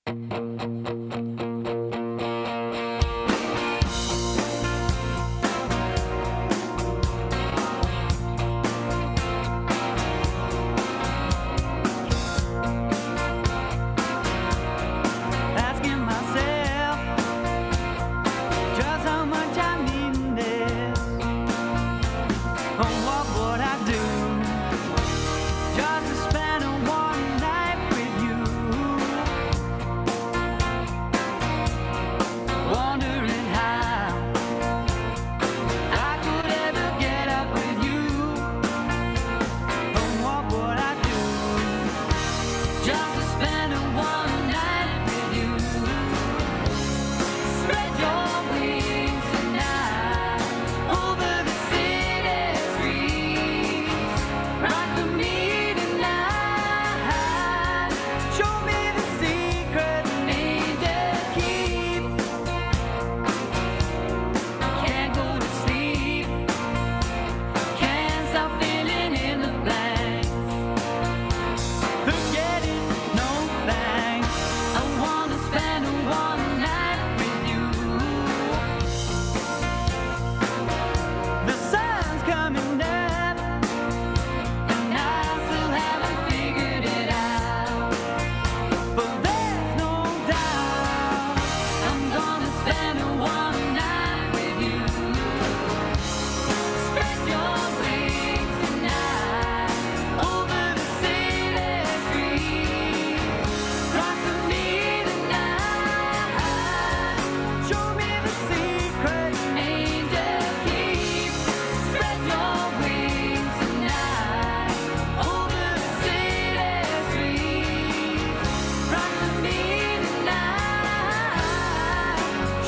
Asking myself just how much I need this. Oh, what would I do just to spend one night with you? Wondering how I could ever get up with you. Oh, what would I do just to spend one night with you? Spread your wings tonight over the city streets. Rock with me tonight. Show me the secret angels keep. Can't go to sleep. Can't stop filling in the blanks. Forget it, no thanks. I want to spend one night with you. The sun's coming up, and I still haven't figured it out. But there's no doubt I'm gonna spend one night with you. Spread your wings tonight over the city streets. Rock with me tonight. Show me the secret angel keep. Spread your wings tonight over the city streets. Rock with me tonight.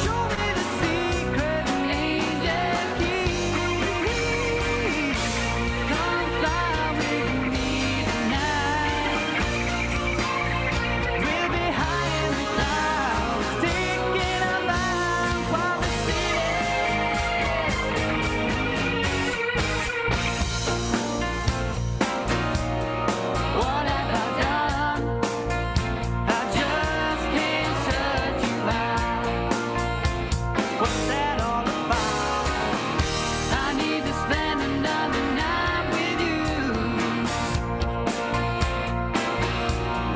Show me the secret angel keep. Come fly with me tonight. We'll be high in the clouds, taking a line for the city. What have I done? I just can't shut you out. What's that all about? I need to spend another night with you.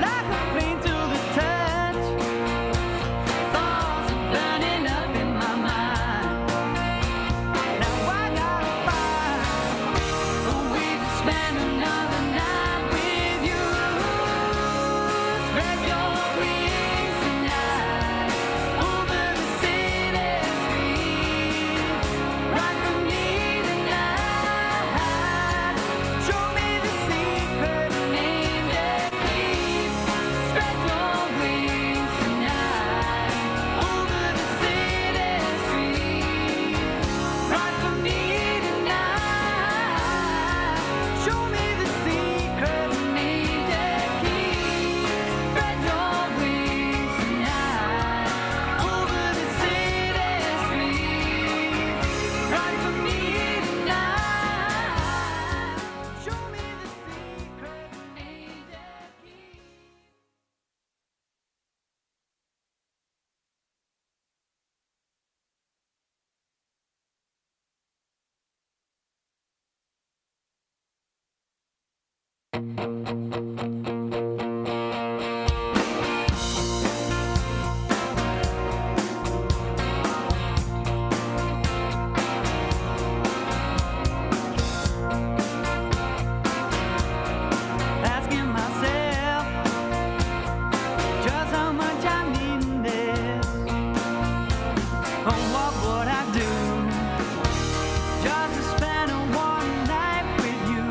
Like a pain to the touch, thoughts are burning up in my mind. Now I gotta find a way to spend another night with you. Spread your wings tonight over the city streets. Rock with me tonight. Show me the secret angel keep. Spread your wings tonight over the city streets. Rock with me tonight. Show me the secret angel keep. Spread your wings tonight over the city streets. Rock with me tonight. Show me the secret angel keep. Asking myself just how much I need this. Oh, what would I do just to spend one night with you?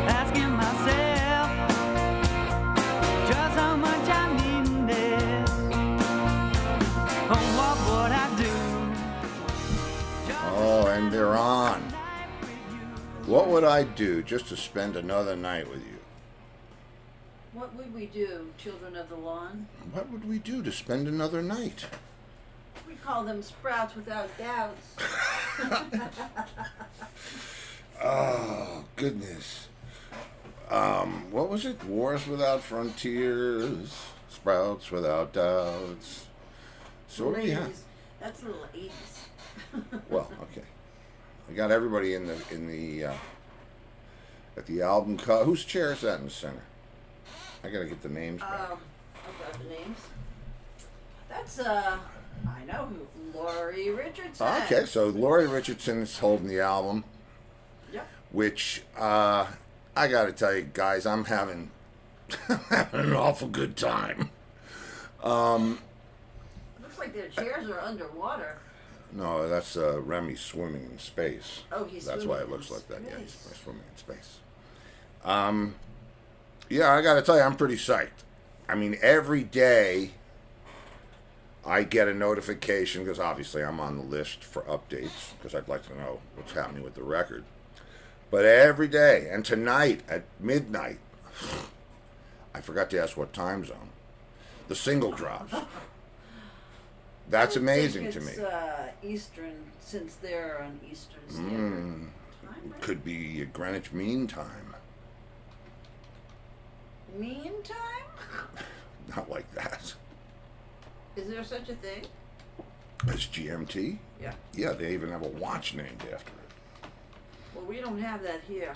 Asking myself just how much I need this. Oh, what would I do? Oh, and they're on. What would I do just to spend another night with you? What would we do, children of the lawn? What would we do to spend another night? We call them sprouts without doubts. Oh, goodness. What was it? Wars without frontiers, sprouts without doubts. So what do we have? Ladies, that's a little 80s. Well, okay. We got everybody in the at the album cover. Whose chair is that in the center? I gotta get the names back. I've got the names. That's, I know who, Laurie Richardson. Okay, so Laurie Richardson is holding the album, Yep. which I gotta tell you guys, I'm having an awful good time. Looks like their chairs are underwater. No, that's Remy swimming in space. Oh, he's That's swimming why it in looks like that. Yeah, he's space. swimming in space. Yeah, I gotta tell you, I'm pretty psyched. I mean, every day I get a notification, because obviously I'm on the list for updates, because I'd like to know what's happening with the record. But every day, and tonight at midnight, I forgot to ask what time zone, the single drops. That's amazing to me. It's Eastern, since they're on Eastern Standard Time, right? Could be Greenwich Mean Time. Meantime? Not like that. Is there such a thing? As GMT? Yeah. Yeah, they even have a watch named after it. Well, we don't have that here.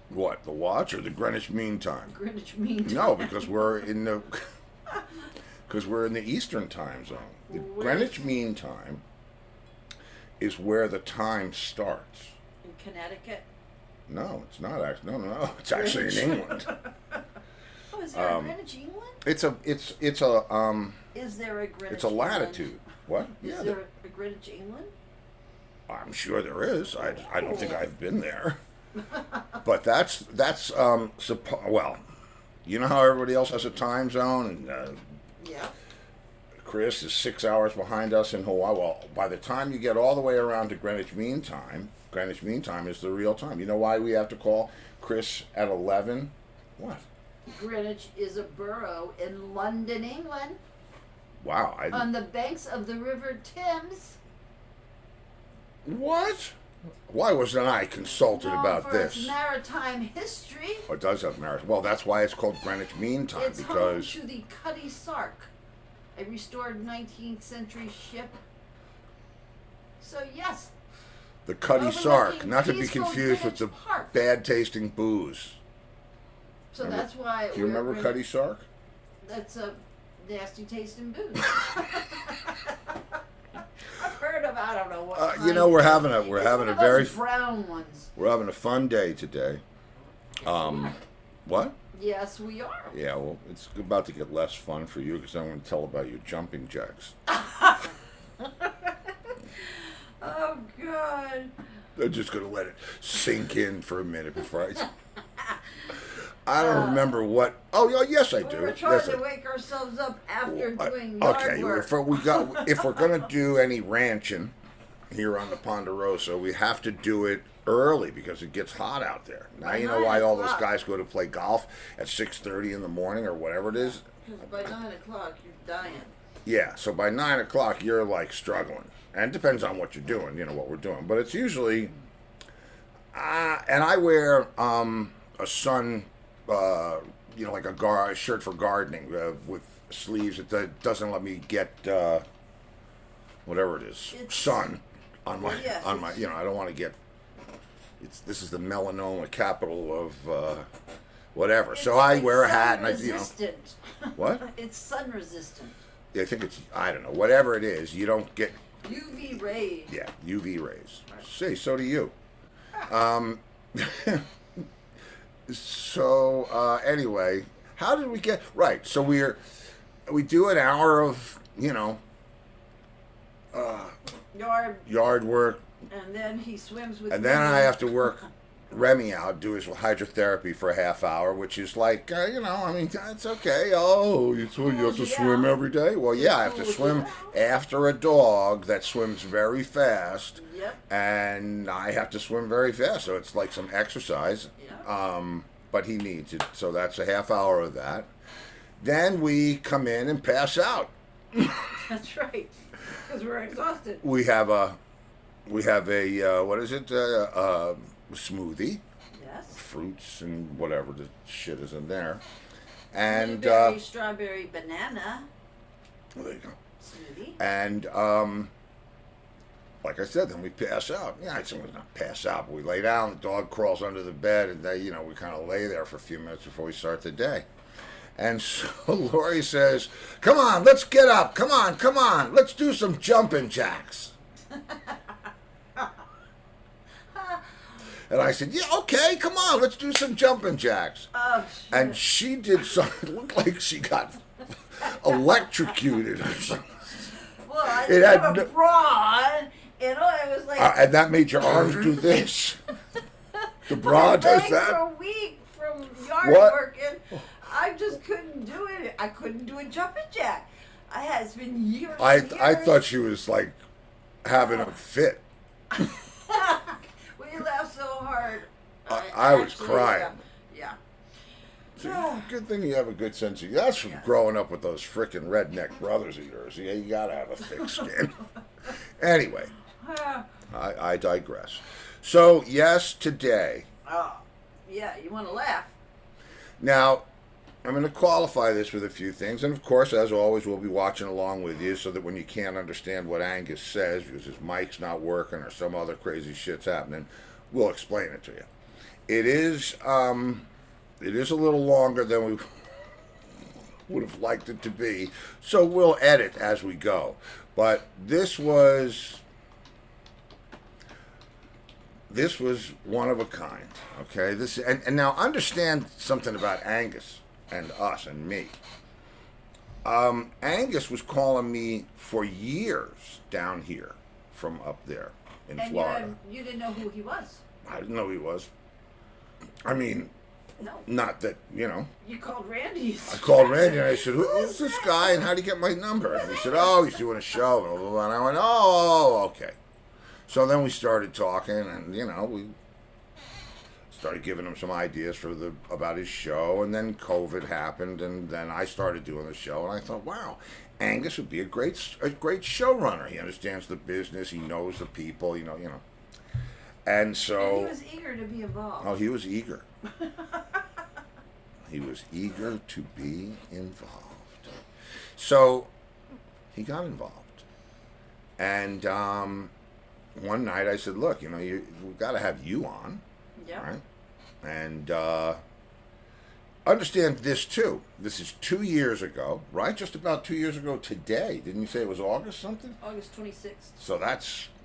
What, the watch or the Greenwich Mean Time? Greenwich Mean Time. No, because we're in the Eastern Time zone. The Greenwich Mean Time is where the time starts. In Connecticut? No, it's not actually. No. It's actually in England. Oh, is there a Greenwich, England? It's a Is there a Greenwich, it's a latitude. What? Is there a Greenwich, England? I'm sure there is. I don't think I've been there. But that's well, you know how everybody else has a time zone, and Yeah. Chris is 6 hours behind us in Hawaii. Well, by the time you get all the way around to Greenwich Mean Time is the real time. You know why we have to call Chris at 11? What? Greenwich is a borough in London, England, Wow. on the banks of the River Thames. What? Why wasn't I consulted Known about for this? its maritime history. Oh, it does have merit. Well, that's why it's called Greenwich Mean Time, It's because home to the Cutty Sark, a restored 19th century ship. So yes, the Cutty overlooking Sark, not to be peaceful confused with the Greenwich Park. bad tasting booze. So Remember- that's why. Do you remember Cutty Sark? That's a nasty tasting booze. I've heard of, I don't know what. You know, kind. we're having a It's one of very those brown ones. we're having a fun day today. What? Yes, we are. Yeah, well, it's about to get less fun for you because I'm going to tell about your jumping jacks. Oh God. I'm just going to let it sink in for a minute before I don't remember what. Oh, yes, I do. We're trying Yes, to I- wake ourselves up after doing yard Okay, work. if we're gonna do any ranching here on the Ponderosa, we have to do it early because it gets hot out there. Now By you know 9 why all those o'clock. guys go to play golf at 6:30 in the morning or whatever it is. Because by 9 o'clock you're dying. Yeah, so by 9 o'clock you're like struggling, and it depends on what you're doing. You know what we're doing, but it's usually. And I wear a sun. Like a shirt for gardening with sleeves that doesn't let me get whatever it is, sun on my Yes, on my. I don't want to get. This is the melanoma capital of whatever. So I wear a hat and I. Resistant. What? It's sun resistant. I think it's, I don't know, whatever it is. You don't get. UV rays. Yeah, UV rays. See, so do you. So anyway, how did we get right? So we do an hour of yard work, and then he swims with and then I Remy. have to work Remy out, do his hydrotherapy for a half hour, which is like, I mean, it's okay. Oh, you have to swim every day? Well, yeah, I have to swim after a dog that swims very fast, Yep. and I have to swim very fast, so it's like some exercise. Yeah. But he needs it, so that's a half hour of that. Then we come in and pass out. That's right. Because we're exhausted. We have a what is it? Smoothie, Yes. fruits and whatever the shit is in there, and Blueberry, strawberry, banana well, there you go. smoothie. And like I said, then we pass out. Yeah, it's not pass out, but we lay down. The dog crawls under the bed, and we kind of lay there for a few minutes before we start the day. And so Laurie says, "Come on, let's get up. Come on, let's do some jumping jacks." And I said, "Yeah, okay, come on, let's do some jumping jacks." Oh, shit. And she did something. It looked like she got electrocuted or something. Well, I It didn't had have a no- bra on, and I was like, And that made your arms do this. The bra my does legs that. were weak from yard What? working. I just couldn't do it. I couldn't do a jumping jack. It's been years. I and years. thought she was like having a fit. We laughed so hard. I was actually, crying. Yeah. See, good thing you have a good sense of. That's from Yes. growing up with those frickin' redneck brothers of yours. Yeah, you gotta have a thick skin. Anyway, Yeah. I digress. So yes, today. Oh, yeah. You want to laugh? Now, I'm going to qualify this with a few things, and of course, as always, we'll be watching along with you, so that when you can't understand what Angus says because his mic's not working or some other crazy shit's happening, we'll explain it to you. It is a little longer than we would have liked it to be, so we'll edit as we go. But this was one of a kind, okay? And now understand something about Angus and us and me. Angus was calling me for years down here from up there in And Florida. you didn't know who he was. I didn't know who he was. I mean, No. not that, You called Randy. I called Randy and I said, "Who's this guy and how do you get my number?" And he said, "Oh, he's doing a show." And, blah, blah, blah. And I went, "Oh, okay." So then we started talking, and we started giving him some ideas about his show, and then COVID happened, and then I started doing the show, and I thought, wow, Angus would be a great showrunner. He understands the business, he knows the people, and so. And he was eager to be involved. Oh, he was eager. He was eager to be involved. So he got involved, and one night I said, "Look, we've got to have you on." Yeah. Right? And understand this too. This is 2 years ago, right? Just about 2 years ago today. Didn't you say it was August something? August 26th So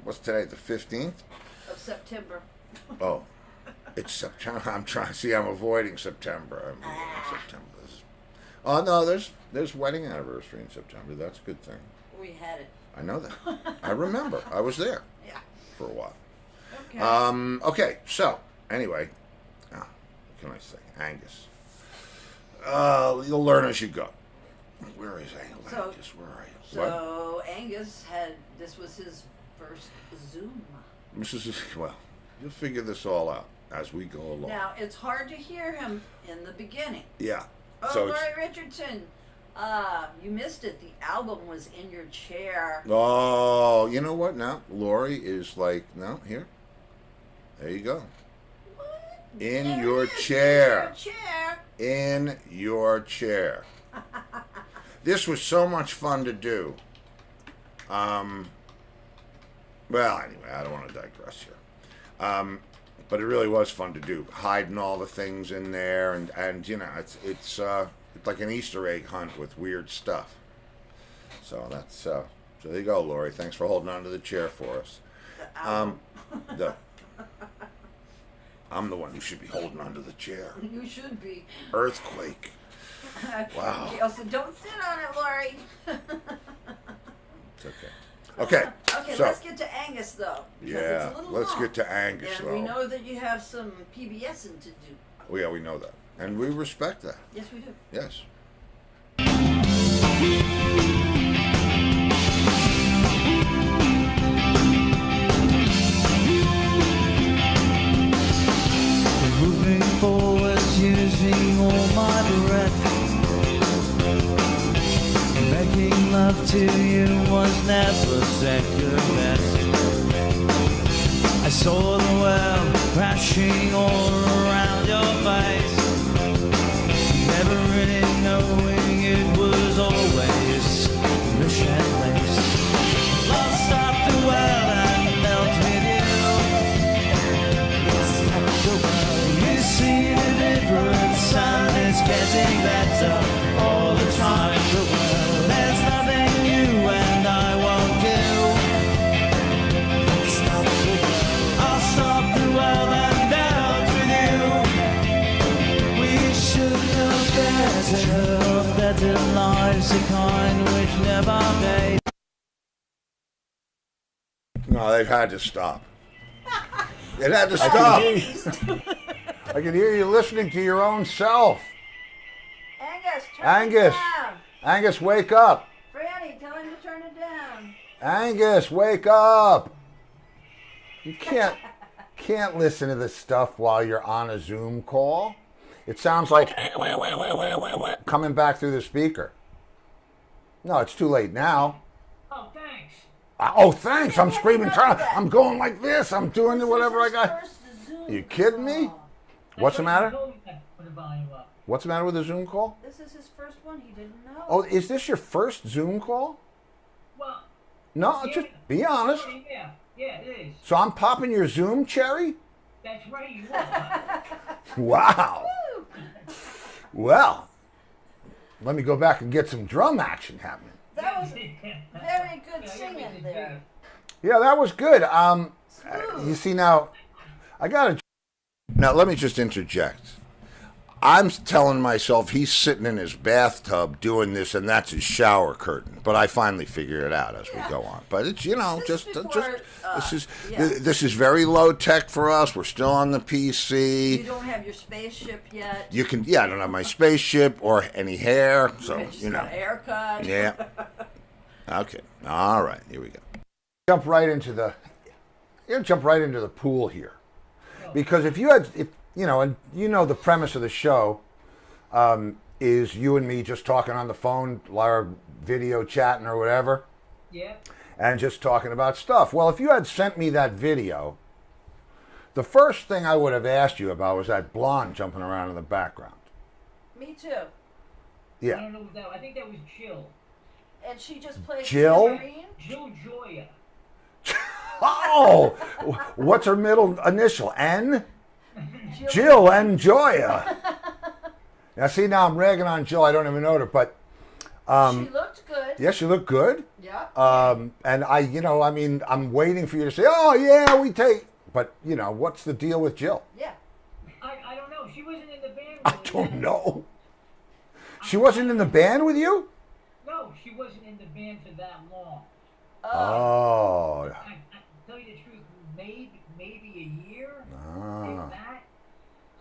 what's today, the 15th? of September. Oh, it's September. I'm avoiding September. September. Oh, no, there's wedding anniversary in September. That's a good thing. We had it. I know that. I remember. I was there Yeah. for a while. Okay. Okay, so, anyway, what can I say? Angus. You'll learn as you go. Where is Angus? So- Where are you? So Angus this was his first Zoom. Well, you'll figure this all out as we go along. Now, it's hard to hear him in the beginning. Yeah. Oh, So Laurie Richardson, you missed it. The album was in your chair. oh, you know what now? Laurie is like, no, here. There you go. What? In There your it is, chair. In your chair. In your chair. This was so much fun to do. Well, anyway, I don't want to digress here. But it really was fun to do, hiding all the things in there, and it's like an Easter egg hunt with weird stuff. So that's so there you go, Laurie. Thanks for holding on to the chair for us. The album. The I'm the one who should be holding onto the chair. You should be. Earthquake. Wow. Gail said, don't sit on it, Laurie. It's okay. Okay. Okay, so, let's get to Angus, though. Because yeah, it's a little let's long. get to Angus, And though. we know that you have some PBSing to do. Oh, yeah, we know that. And we respect that. Yes, we do. Yes. Moving forwards using all my breath. Making love to you was never second best. I saw the world crashing all around your face. Never really knowing it was always mission laced. Love stopped the world and melt with you. Stopped the world. You see the difference and it's getting better all the time. The world, there's nothing new and I won't do. Stop the world. I'll stop the world and melt with you. We should know better lives, the kind which never made. No, they've had to stop. It had to stop. I can hear you listening to your own self. Angus, turn Angus. it down. Angus, wake up. Franny, tell him to turn it down. Angus, wake up. You can't listen to this stuff while you're on a Zoom call. It sounds like coming back through the speaker. No, it's too late now. Oh, thanks. Oh, thanks. I'm screaming. I'm going like this. I'm doing whatever I got. You kidding me? What's the matter? Put the volume up. What's the matter with the Zoom call? This is his first one. He didn't know. Oh, is this your first Zoom call? Well, No, yeah, just be honest. Yeah, it is. So I'm popping your Zoom cherry? That's right, you are. Wow. Well, let me go back and get some drum action happening. That was very good singing there. Yeah, that was good. You see now, I gotta. Now let me just interject. I'm telling myself he's sitting in his bathtub doing this, and that's his shower curtain. But I finally figure it out as we go on. But it's This is this is very low tech for us. We're still on the PC. You don't have your spaceship yet. You can, I don't have my spaceship or any hair, so You just got a haircut. Yeah. Okay. All right. Here we go. Jump right into the pool here, because if and you know the premise of the show is you and me just talking on the phone, or video chatting or whatever, Yeah. and just talking about stuff. Well, if you had sent me that video, the first thing I would have asked you about was that blonde jumping around in the background. Me too. I Yeah. don't know what that. I think that was Jill. And she just played Jill? Marine. Jill Joya. Oh, what's her middle initial? N? Jill and Joya. Now, see, now I'm ragging on Jill. I don't even know her, but She looked good. yeah, she looked good. Yeah. And I'm waiting for you to say, "Oh yeah, we take." But what's the deal with Jill? Yeah. I don't know. She wasn't in the band. I don't know. She wasn't in the band with you? No, she wasn't in the band for that long. Oh. I tell you the truth, maybe a year, Ah. if that.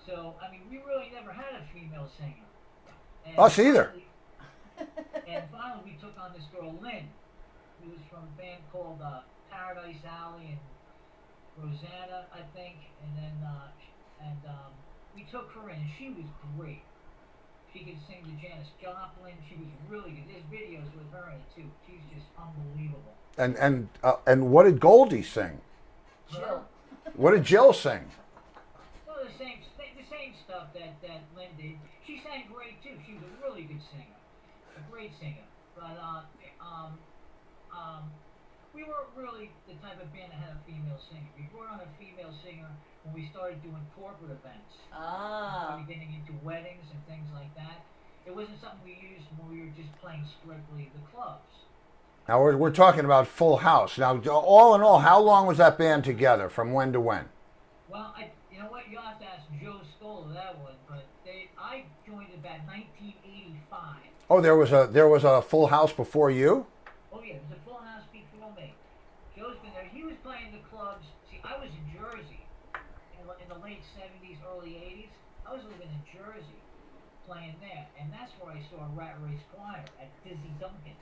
So I mean, we really never had a female singer. And Us either. And finally, we took on this girl Lynn, who was from a band called Paradise Alley and Rosanna, I think. And then we took her in, and she was great. She could sing to Janis Joplin. She was really good. There's videos with her in it too. She's just unbelievable. And what did Goldie sing? Jill. What did Jill sing? Well, the same stuff that Lynn did. She sang great too. She was a really good singer, a great singer. But we weren't really the type of band that had a female singer. We brought on a female singer when we started doing corporate events. Started getting into weddings and things like that. It wasn't something we used when we were just playing strictly the clubs. Now we're talking about Full House. Now, all in all, how long was that band together? From when to when? Well, You know what? You'll have to ask Joe Stoller that one. But I joined about 1985. Oh, there was a Full House before you? Oh yeah, it was a full house before me. Joe's been there. He was playing the clubs. See, I was in Jersey in the late 70s, early 80s. I was living in Jersey, playing there, and that's where I saw Rat Race Choir at Dizzy Duncan's.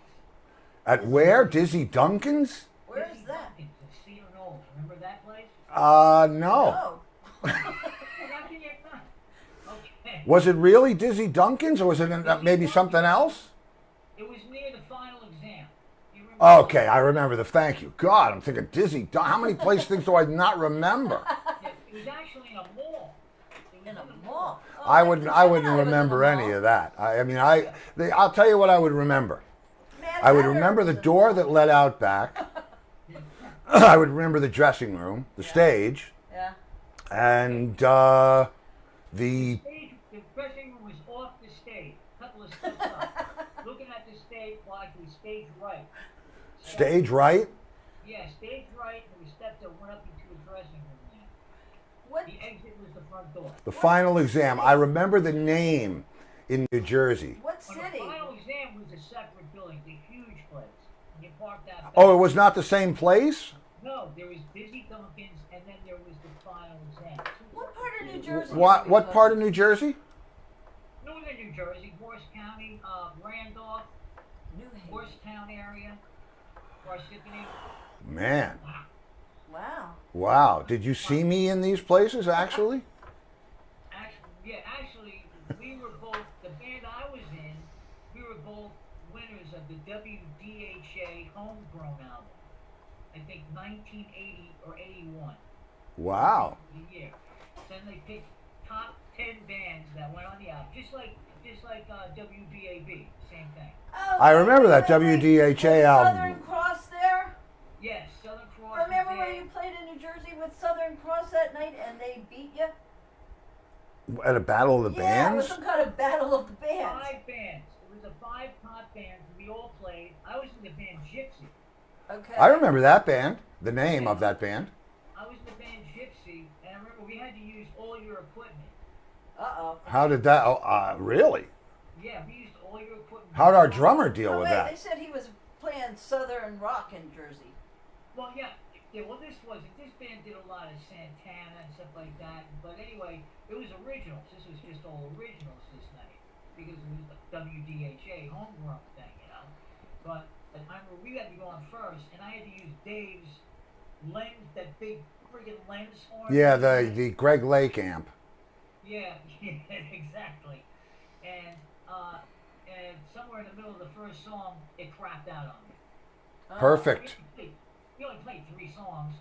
At where? Dizzy Duncan's? Where Dizzy is that? Duncan's in Cedar Knolls. Remember that place? No. Oh. How can you not? Okay. Was it really Dizzy Duncan's, or was it maybe something else? It was near the final exam. You remember? Okay, I remember the. Thank you. God, I'm thinking Dizzy. How many place things do I not remember? Yeah, it was actually in a mall. It was In a mall. Oh, I like wouldn't. Jen I and wouldn't was in the remember any mall. of that. I'll tell you what I would remember. Mad I would Hatter remember was the in the door mall. that led out back. I would remember the dressing room, the stage, Yeah. and the The dressing room was off the stage, a couple of steps up. Looking at the stage, watching stage right. stage right. Yeah, stage right, and the steps that went up into the dressing room there. What? The exit was the front door. The final exam. I remember the name in New Jersey. What Well, city? the final exam was a separate building, the huge place. You parked out back. Oh, it was not the same place? No, there was Dizzy Duncan's, and then there was the final exam. What part of New Jersey? What part of New Jersey? Northern New Jersey, Morris County, Randolph, New Haven. Morristown area, Parsippany. Man. Wow. Wow. Did you see me in these places, actually? Actually, we were both, the band I was in, we were both winners of the WDHA Homegrown album. I think 1980 or 81. Wow. The year. Then they picked top 10 bands that went on the album, just like WBAB, same thing. Oh, I remember that wait. WDHA Was album. Southern Cross there? Yes, Southern Cross. Remember was when there. you played in New Jersey with Southern Cross that night and they beat you? At a battle of the Yeah, it was bands? some kind of battle of the bands. 5 bands. It was a 5 top bands. We all played. I was in the band Gypsy. Okay. I remember that band, the name of that band. I was in the band Gypsy, and I remember we had to use all your equipment. Uh-oh. How did that? Really? Yeah, we used all your equipment. How'd our drummer deal Oh, with wait, that? they said he was playing Southern rock in Jersey. Well, yeah. Well, this band did a lot of Santana and stuff like that. But anyway, it was originals. This was just all originals this night because it was the WDHA homegrown thing, you know. But I remember we had to go on first, and I had to use Dave's lens, that big friggin' lens horn. Yeah, the Greg Lake amp. Yeah, exactly. And somewhere in the middle of the first song, it crapped out on me. Oh. Perfect. We only played 3 songs.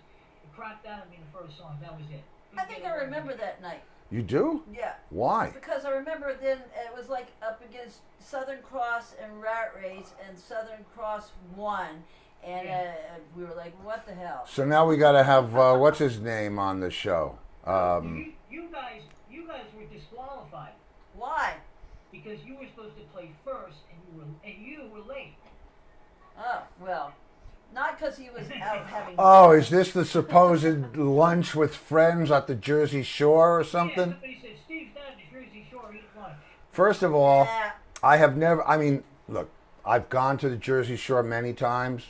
It crapped out on me in the first song. That was it. I think I remember that night. You do? Yeah. Why? Because I remember then it was like up against Southern Cross and Rat Race, and Southern Cross won. And we were like, what the hell? So now we got to have what's his name on the show? You guys were disqualified Why? because you were supposed to play first, and you were late. Oh, well, not because he was out having. Oh, is this the supposed lunch with friends at the Jersey Shore or Yeah, something? somebody said Steve's down at the Jersey Shore eating lunch. First of all, Yeah. I have never. I mean, look, I've gone to the Jersey Shore many times.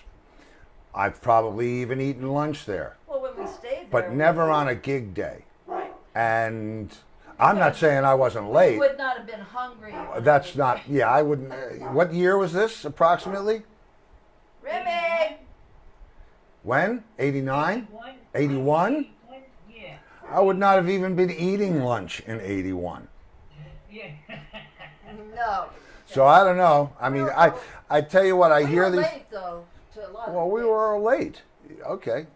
I've probably even eaten lunch there, Well, when we stayed there. but never on a gig day. Right. And I'm not saying I wasn't We late. would not have been hungry. That's not. Yeah, I wouldn't. What year was this approximately? Remy! When? 89? 81? 81? Yeah. I would not have even been eating lunch in 81. Yeah. No. So I don't know. I mean, I tell you what, I We hear were these. late, though, to a lot of Well, we things. were late. Okay.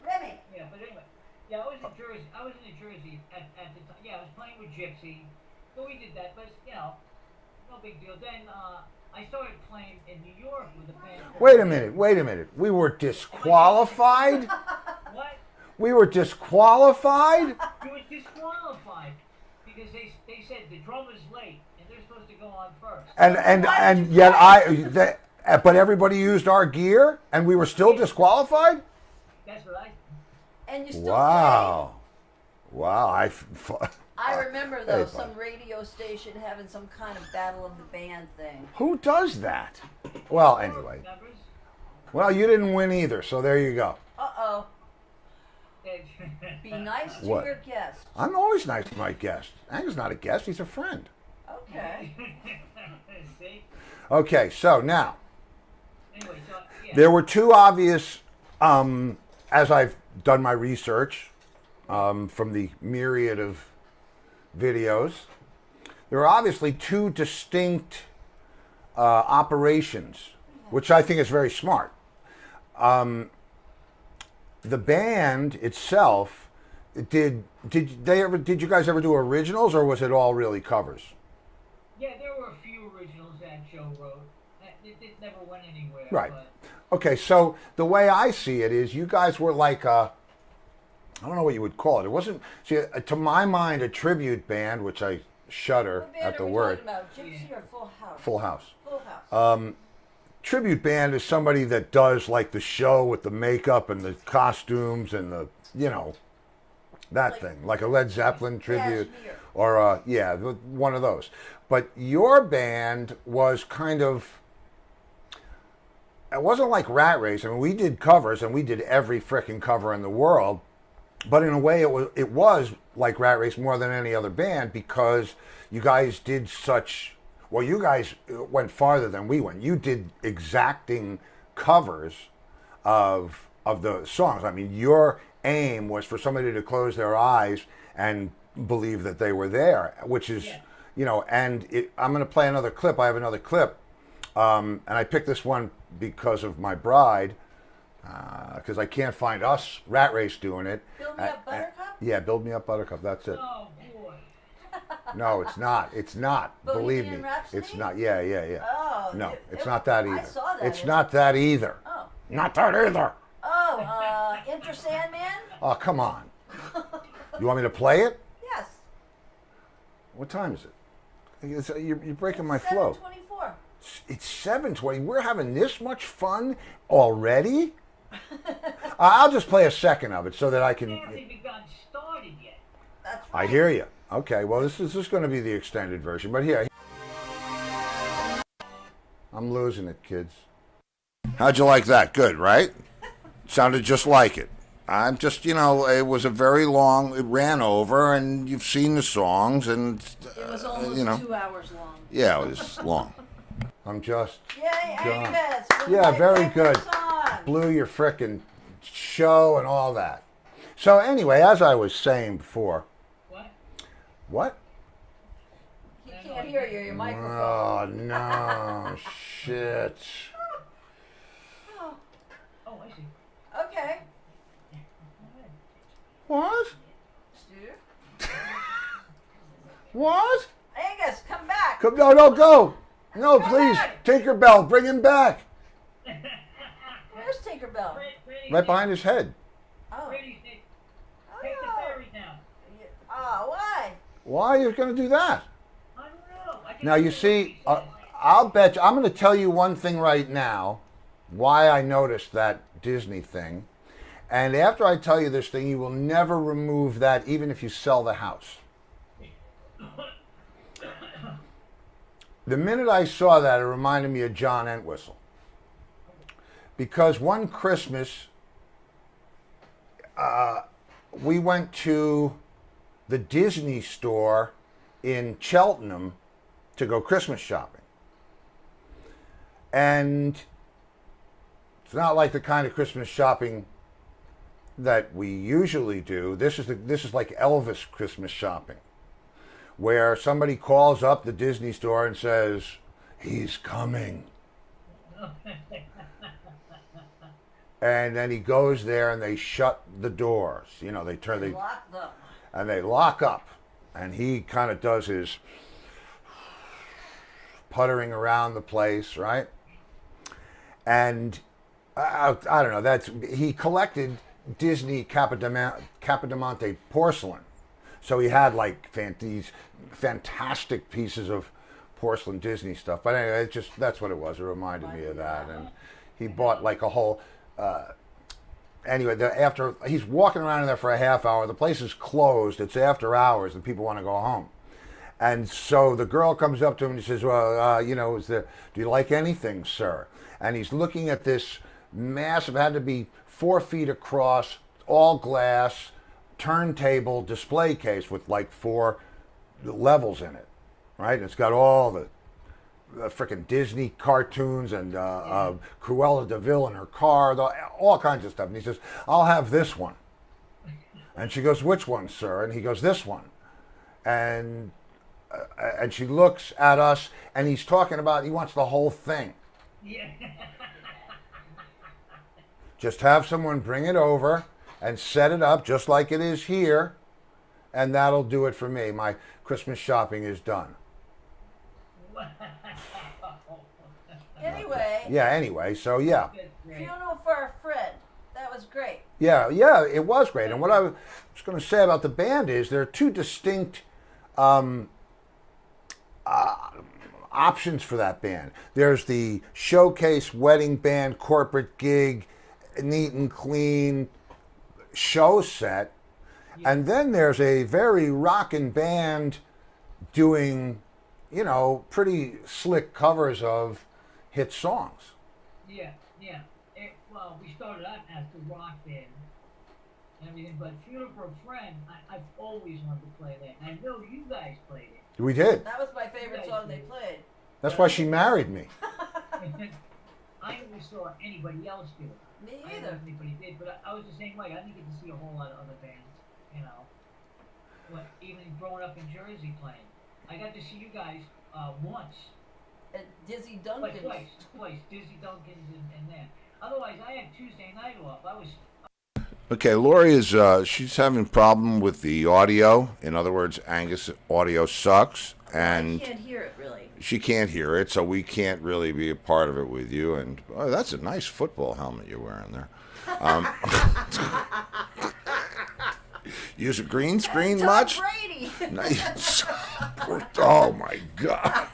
Remy! Yeah, but anyway, yeah, I was in Jersey. I was in New Jersey at the time. Yeah, I was playing with Gypsy. So we did that, but you know, no big deal. Then I started playing in New York with a band. called- Wait a minute. We were disqualified? What? We were disqualified? You were disqualified because they said the drummer's late and they're supposed to go on first. And yet but everybody used our gear and we were still disqualified? That's what I. And you still Wow. Wow, I remember though Hey, some bud. radio station having some kind of battle of the band thing. Who does that? Well, anyway. Members? Well, you didn't win either, so there you go. Uh-oh. Be nice to What? your guests. I'm always nice to my guest. Angus not a guest, he's a friend. Okay. See? Okay, so now, Anyway, so yeah. there were two obvious, as I've done my research from the myriad of videos, there are obviously two distinct operations, which I think is very smart. The band itself, did you guys ever do originals, or was it all really covers? Yeah, there were a few originals that Joe wrote. It never went anywhere. Right. But Okay, so the way I see it is you guys were like I don't know what you would call it. It wasn't, see, to my mind, a tribute band, which I shudder What band at the are we word. talking about? Gypsy or Full House? Full House. Full House. Tribute band is somebody that does like the show with the makeup and the costumes and the, that Like- thing, like a Led Zeppelin tribute, Kashmir. or one of those. But your band was kind of, it wasn't like Rat Race. I mean, we did covers and we did every frickin' cover in the world, but in a way it was like Rat Race more than any other band, because you guys did such, well, you guys went farther than we went. You did exacting covers of the songs. I mean, your aim was for somebody to close their eyes and believe that they were there, which is, Yeah. I'm going to play another clip. I have another clip. And I picked this one because of my bride, because I can't find us, Rat Race, doing it. Build Me Up Buttercup? Yeah, Build Me Up Buttercup. That's it. oh boy. No, it's not. It's not. Believe me. Bohemian Rhapsody? It's not. Yeah. Oh. No, it- it's it- not that I either. saw that. It's not that either. Oh. Not that either. Oh, Enter Sandman? Oh, come on. You want me to play it? Yes. What time is it? You're breaking my flow. 7:24. It's 7:20. We're having this much fun already? I'll just play a second of it so that I We can. haven't even gotten started yet. That's I right. hear you. Okay, well, this is going to be the extended version, but here. I'm losing it, kids. How'd you like that? Good, right? Sounded just like it. I'm just, it was a very long, it ran over, and you've seen the songs, and, It was almost 2 hours long. yeah, it was long. I'm just Yay, Gone. Angus! with Yeah, my very favorite good. song. blew your frickin' show and all that. So anyway, as I was saying before, What? what? He can't hear you, your microphone. Oh, no, shit. Oh, Oh, I see. okay. What? Steve? What? Angus, come back! Come, no, go. No, please, Tinkerbell, bring him back. Where's Tinkerbell? Right behind his head. Oh. Brady, take Oh, the no. ferry now. Oh, why? Why are you going to do that? I don't know. I can Now, you hear see, what he says. I'll bet you, I'm going to tell you one thing right now, why I noticed that Disney thing. And after I tell you this thing, you will never remove that, even if you sell the house. The minute I saw that, it reminded me of John Entwistle. Because one Christmas, we went to the Disney store in Cheltenham to go Christmas shopping. And it's not like the kind of Christmas shopping that we usually do. This is like Elvis Christmas shopping, where somebody calls up the Disney store and says, "He's coming." And then he goes there and they shut the doors. They Lock them. and they lock up. And he kind of does his puttering around the place, right? And I don't know, he collected Disney Capodimonte porcelain. So he had like these fantastic pieces of porcelain Disney stuff. But anyway, that's what it was. It reminded me of that. And he bought like a whole, anyway, after he's walking around in there for a half hour, the place is closed. It's after hours, and people want to go home. And so the girl comes up to him and says, "Well, do you like anything, sir?" And he's looking at this massive, had to be 4 feet across, all glass, turntable display case with like 4 levels in it, right? And it's got all the frickin' Disney cartoons and Cruella de Vil in her car, all kinds of stuff. And he says, "I'll have this one." And she goes, "Which one, sir?" And he goes, "This one." And she looks at us, and he's talking about he wants the whole thing. Yeah. Just have someone bring it over and set it up just like it is here, and that'll do it for me. My Christmas shopping is done. Anyway. Yeah, anyway, so yeah. Funeral for a friend. That was great. Yeah, it was great. And what I was going to say about the band is there are 2 distinct options for that band. There's the showcase wedding band, corporate gig, neat and clean show set. Yeah. And then there's a very rockin' band doing, pretty slick covers of hit songs. Yeah. Well, we started out as the rock band and everything, but Funeral for a Friend, I've always wanted to play that. And I know you guys played it. We did. That was my favorite song they played. That's why she married me. I never saw anybody else do it. Me I either. don't know if anybody did, but I was the same way. I didn't get to see a whole lot of other bands, even growing up in Jersey playing. I got to see you guys once. At Dizzy Duncan's. Twice. Dizzy Duncan's and there. Otherwise, I had Tuesday night off. I was... Okay, Laurie is she's having a problem with the audio. In other words, Angus' audio sucks, and I can't hear it really. she can't hear it, so we can't really be a part of it with you. And that's a nice football helmet you're wearing there. Use a green screen much? Brady. Nice. Oh my God!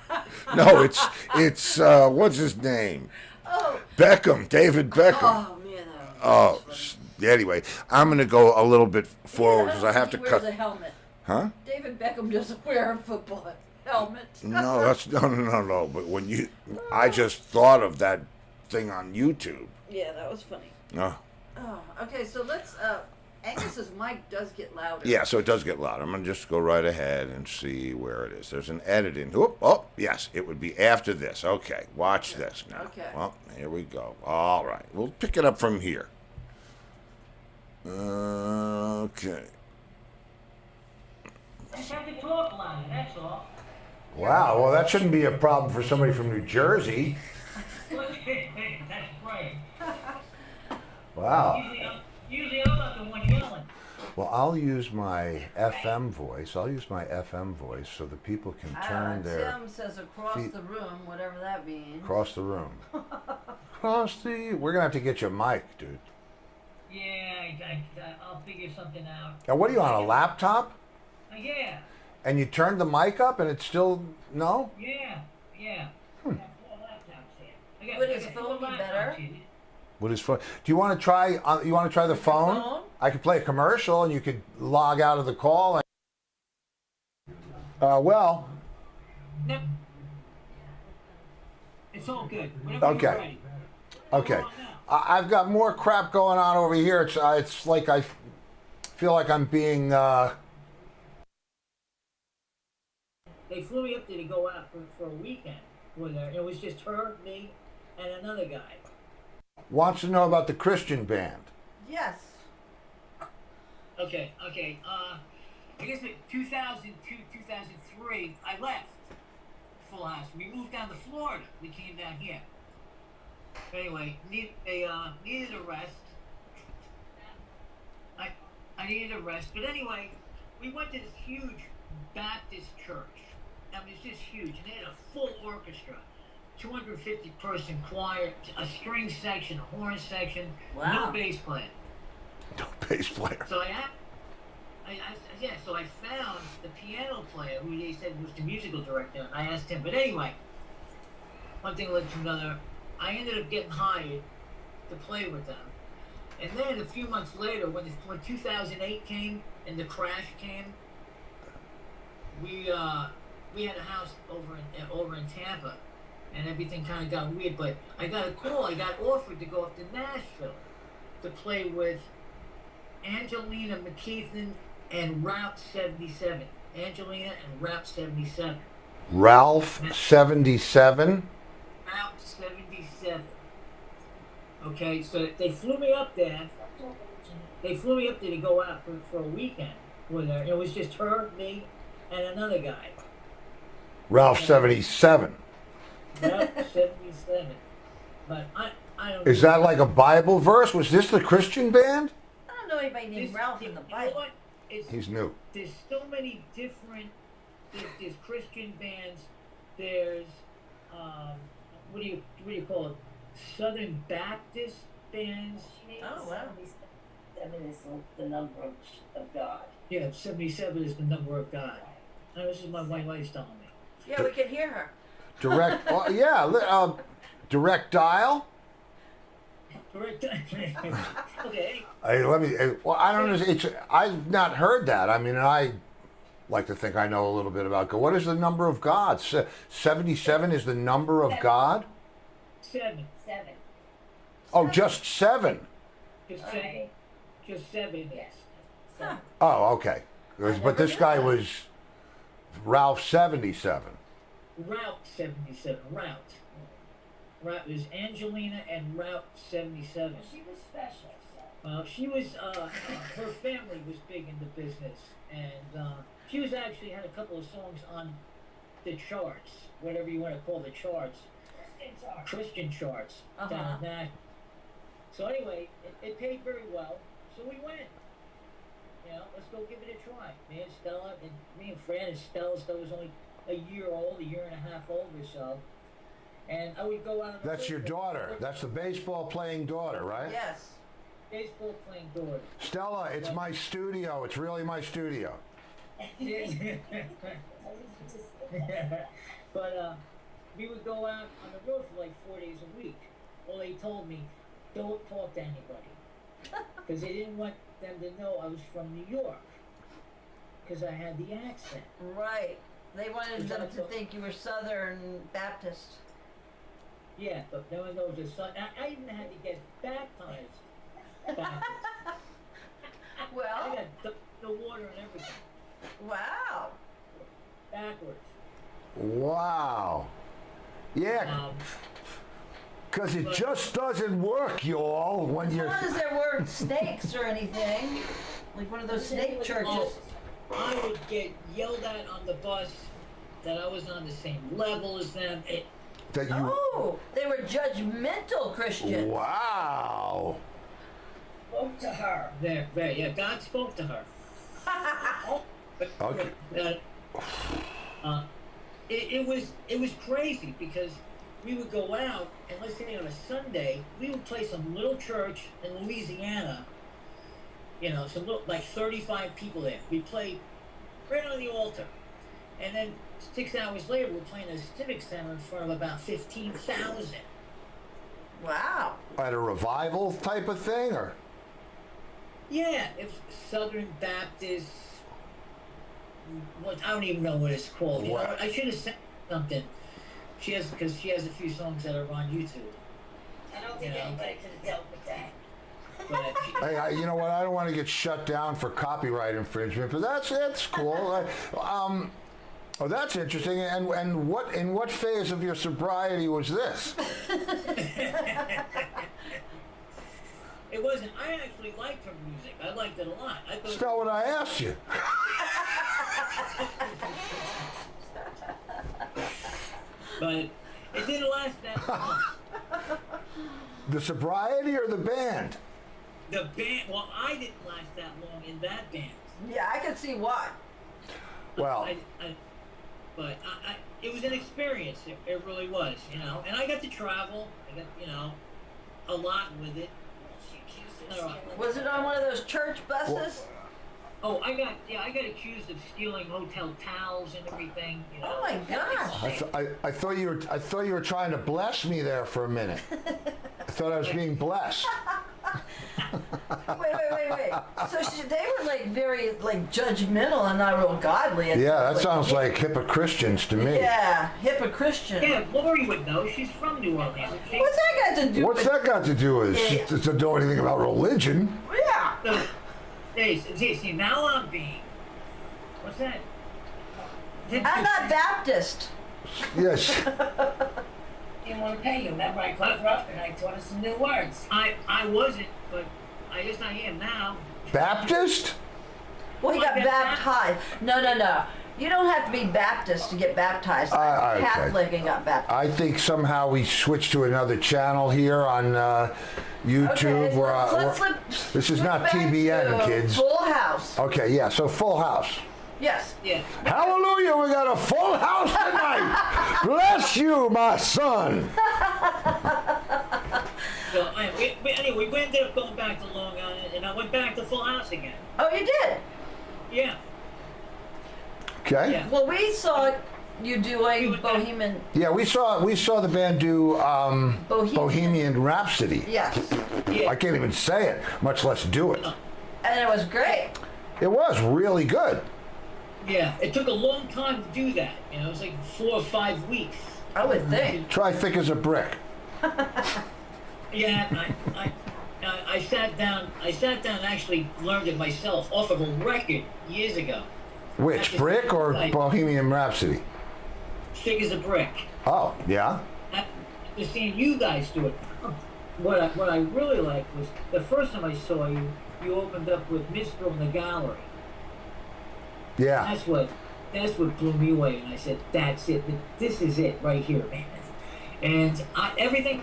No, it's what's his name? Oh. Beckham, David Beckham. Oh man. Oh. Anyway, I'm going to go a little bit forward because I have to cut. He wears a helmet. Huh? David Beckham doesn't wear a football helmet. No, that's no. But I just thought of that thing on YouTube. Yeah, that was funny. No. Oh, okay. So let's. Angus's mic does get louder. Yeah, so it does get loud. I'm going to just go right ahead and see where it is. There's an edit in. Oh, yes, it would be after this. Okay, watch this now. Okay. Well, here we go. All right, we'll pick it up from here. Okay. Just have to talk louder, that's all. Wow, well, that shouldn't be a problem for somebody from New Jersey. That's right. Wow. Usually I'm not the one yelling. Well, I'll use my FM voice. So the people can turn their Tim says across feet the room, whatever that means. across the room. We're gonna have to get you a mic, dude. Yeah, I'll figure something out. Now, what are you on, a laptop? Yeah. And you turned the mic up, and it's still no? Yeah. I got 4 laptops here. Would his phone be better? What is fun? Do you want to try? You want to try the phone? I could play a commercial, and you could log out of the call. Well. No. It's all good. Whenever you're Okay. ready. Okay. I've got more crap going on over here. It's like I feel like I'm being. They flew me up there to go out for a weekend with her. It was just her, me, and another guy. Wants to know about the Christian band. Yes. Okay. I guess in 2002, 2003, I left Full House. We moved down to Florida. We came down here. But anyway, needed a rest. I needed a rest. But anyway, we went to this huge Baptist church. I mean, it's just huge. And they had a full orchestra. 250-person choir, a string section, a horn section, Wow. no bass player. No bass player. So so I found the piano player who they said was the musical director, and I asked him. But anyway, one thing led to another. I ended up getting hired to play with them, And then a few months later, when 2008 came and the crash came, we had a house over in Tampa, and everything kind of got weird. But I got a call. I got offered to go up to Nashville to play with Angelina McKeithen and Route 77. Angelina and Route 77. Ralph 77. Route 77. Okay, so they flew me up there. They flew me up there to go out for a weekend with her. It was just her, me, and another guy. Ralph 77. Route 77. But I don't. Is that like a Bible verse? Was this the Christian band? I don't know anybody named Ralph in the You know Bible. what? He's new. There's so many different. There's Christian bands. There's what do you call it? Southern Baptist bands. Oh, wow. 77 is the number of God. Yeah, 77 is the number of God. Now, this is my wife's telling me. Yeah, we can hear her. Direct, direct dial. Correct. Okay. Well, I don't know. I've not heard that. I mean, I like to think I know a little bit about God. What is the number of God? 77 is the number of God? 7. 7. Oh, just 7. Just All 7. right. Just 7. Yes. Huh. Oh, okay. But never this knew guy that. was Ralph 77. Route 77. Route is Angelina and Route 77. She was special. So. She was, her family was big in the business, and she was actually had a couple of songs on the charts, whatever you want to call the charts, Christian charts down in that. So anyway, it paid very well, so we went. You know, let's go give it a try. Me and Stella, and me and Fran and Stella was only a year and a half old or so. And I would go out. That's your daughter. That's the baseball playing daughter, right? Yes. Baseball playing daughter. Stella, it's my studio. It's really my studio. But we would go out on the road for like 4 days a week. Well, they told me, don't talk to anybody. Because they didn't want them to know I was from New York. Because I had the accent. Right. They wanted them to think you were Southern Baptist. Yeah, but no one knows the son. I even had to get baptized. Baptist. I Well, got the water and everything. wow. Backwards. Wow. Yeah, because it just doesn't work, y'all, when As you're... long as there weren't snakes or anything, like one of those snake churches. I would get yelled at on the bus that I was on the same level as them. That you... Oh, they were judgmental Christians. Wow. Spoke to her. There, yeah, God spoke to her. Okay. It was crazy because we would go out and let's say on a Sunday we would play some little church in Louisiana. You know, some little, like 35 people there. We played right on the altar, and then 6 hours later we're playing a civic center in front of about 15,000. Wow. At a revival type of thing, or? Yeah, it's Southern Baptist. What I don't even know what it's called. You know, What? I should have sent something. Because she has a few songs that are on YouTube. I don't think anybody could have dealt with that. But Hey, you know what? I don't want to get shut down for copyright infringement, but that's cool. Oh, that's interesting. And in what phase of your sobriety was this? it wasn't. I actually liked her music. I liked it a lot. I That's thought. not what I asked you. But it didn't last that long. The sobriety or the band? The band. Well, I didn't last that long in that band. Yeah, I could see why. Well, But it was an experience. It really was, you know. And I got to travel. I got, you know, a lot with it. She accused No. of stealing. Was it on one of those church buses? Oh, I got accused of stealing hotel towels and everything. You know. Oh my gosh. I thought you were trying to bless me there for a minute. I thought I was being blessed. Wait. So they were like very like judgmental and not real godly. It Yeah, that sounds sounds like Christians to me. Yeah, Christian. Yeah, Lori would know. She's from New Orleans. What's that got to do What's with that got to do with it? Yeah. To know anything about religion? Yeah. So, see, now I'm being. What's that? I'm not Baptist. Yes. Didn't want to pay you. Remember, I called her up and I taught her some new words. I wasn't, but I guess I am now. Baptist? Well, he got baptized. No. You don't have to be Baptist to get baptized. I'm Okay. Catholic and got baptized. I think somehow we switched to another channel here on YouTube. Okay, let's flip this is flip not back TBN, to kids. Full House. Okay, yeah, so Full House. Yes. Yeah. Hallelujah, we got a full house tonight. Bless you, my son. So anyway, we ended up going back to Long Island, and I went back to Full House again. Oh, you did? Yeah. Okay. Yeah. Well, we saw you doing Bohemian. Yeah, we saw the band do Bohemian. Bohemian Rhapsody. Yes. Yeah. I can't even say it, much less do it. And it was great. It was really good. Yeah. It took a long time to do that. You know, it was like 4 or 5 weeks. I would think. Try thick as a brick. Yeah. I sat down. and actually learned it myself off of a record years ago. Which, brick or Right. Bohemian Rhapsody? Thick as a brick. Oh, yeah? After seeing you guys do it, what I really liked was the first time I saw you. You opened up with Minstrel in the Gallery. Yeah. That's what blew me away, and I said, "That's it. This is it right here, man." And everything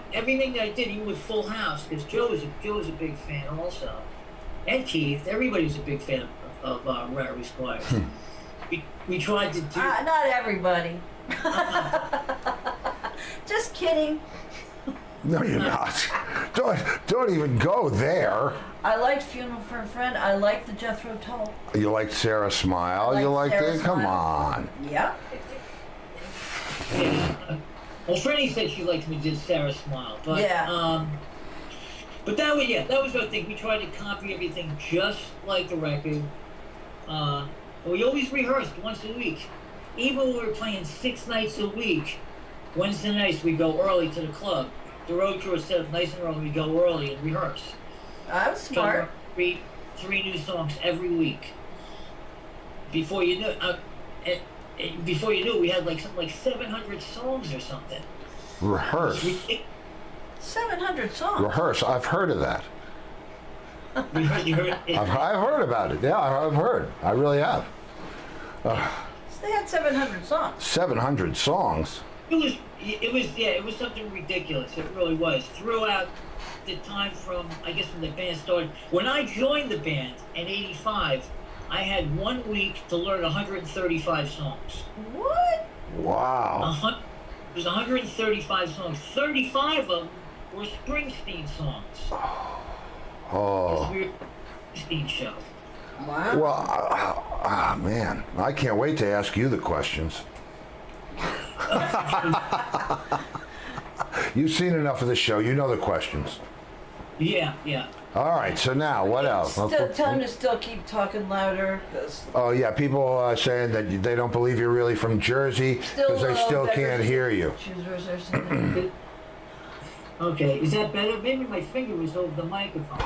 that I did, even with Full House, because Joe was a big fan also, and Keith. Everybody was a big fan of Rary Squires. We tried to do. Not everybody. Just kidding. No, you're not. Don't even go there. I liked Funeral for a Friend. I liked the Jethro Tull. You like Sarah Smile? I You like like Sarah it? Come Smile. on. Yeah. Well, Franny said she liked me just Sarah Smile, but Yeah. but that was our thing. We tried to copy everything just like the record. We always rehearsed once a week, even when we were playing 6 nights a week. Wednesday nights we go early to the club. The road crew set up nice and early. We go early and rehearse. I was smart. Three new songs every week. Before you knew, we had like something like 700 songs or something. Rehearse. 700 songs. Rehearse. I've heard of that. You heard it? I've heard about it. Yeah, I've heard. I really have. So they had 700 songs. 700 songs. It was something ridiculous. It really was. Throughout the time from the band started. When I joined the band in '85, I had 1 week to learn 135 songs. What? Wow. It was 135 songs. 35 of them were Springsteen songs. Oh. We were a Springsteen show. Wow. Well, man, I can't wait to ask you the questions. You've seen enough of the show. You know the questions. Yeah. All right. So now, what else? Tell them to still keep talking louder. 'Cause Oh yeah, people are saying that they don't believe you're really from Jersey because they still can't hear you. Choosers or something. Okay, is that better? Maybe my finger was over the microphone.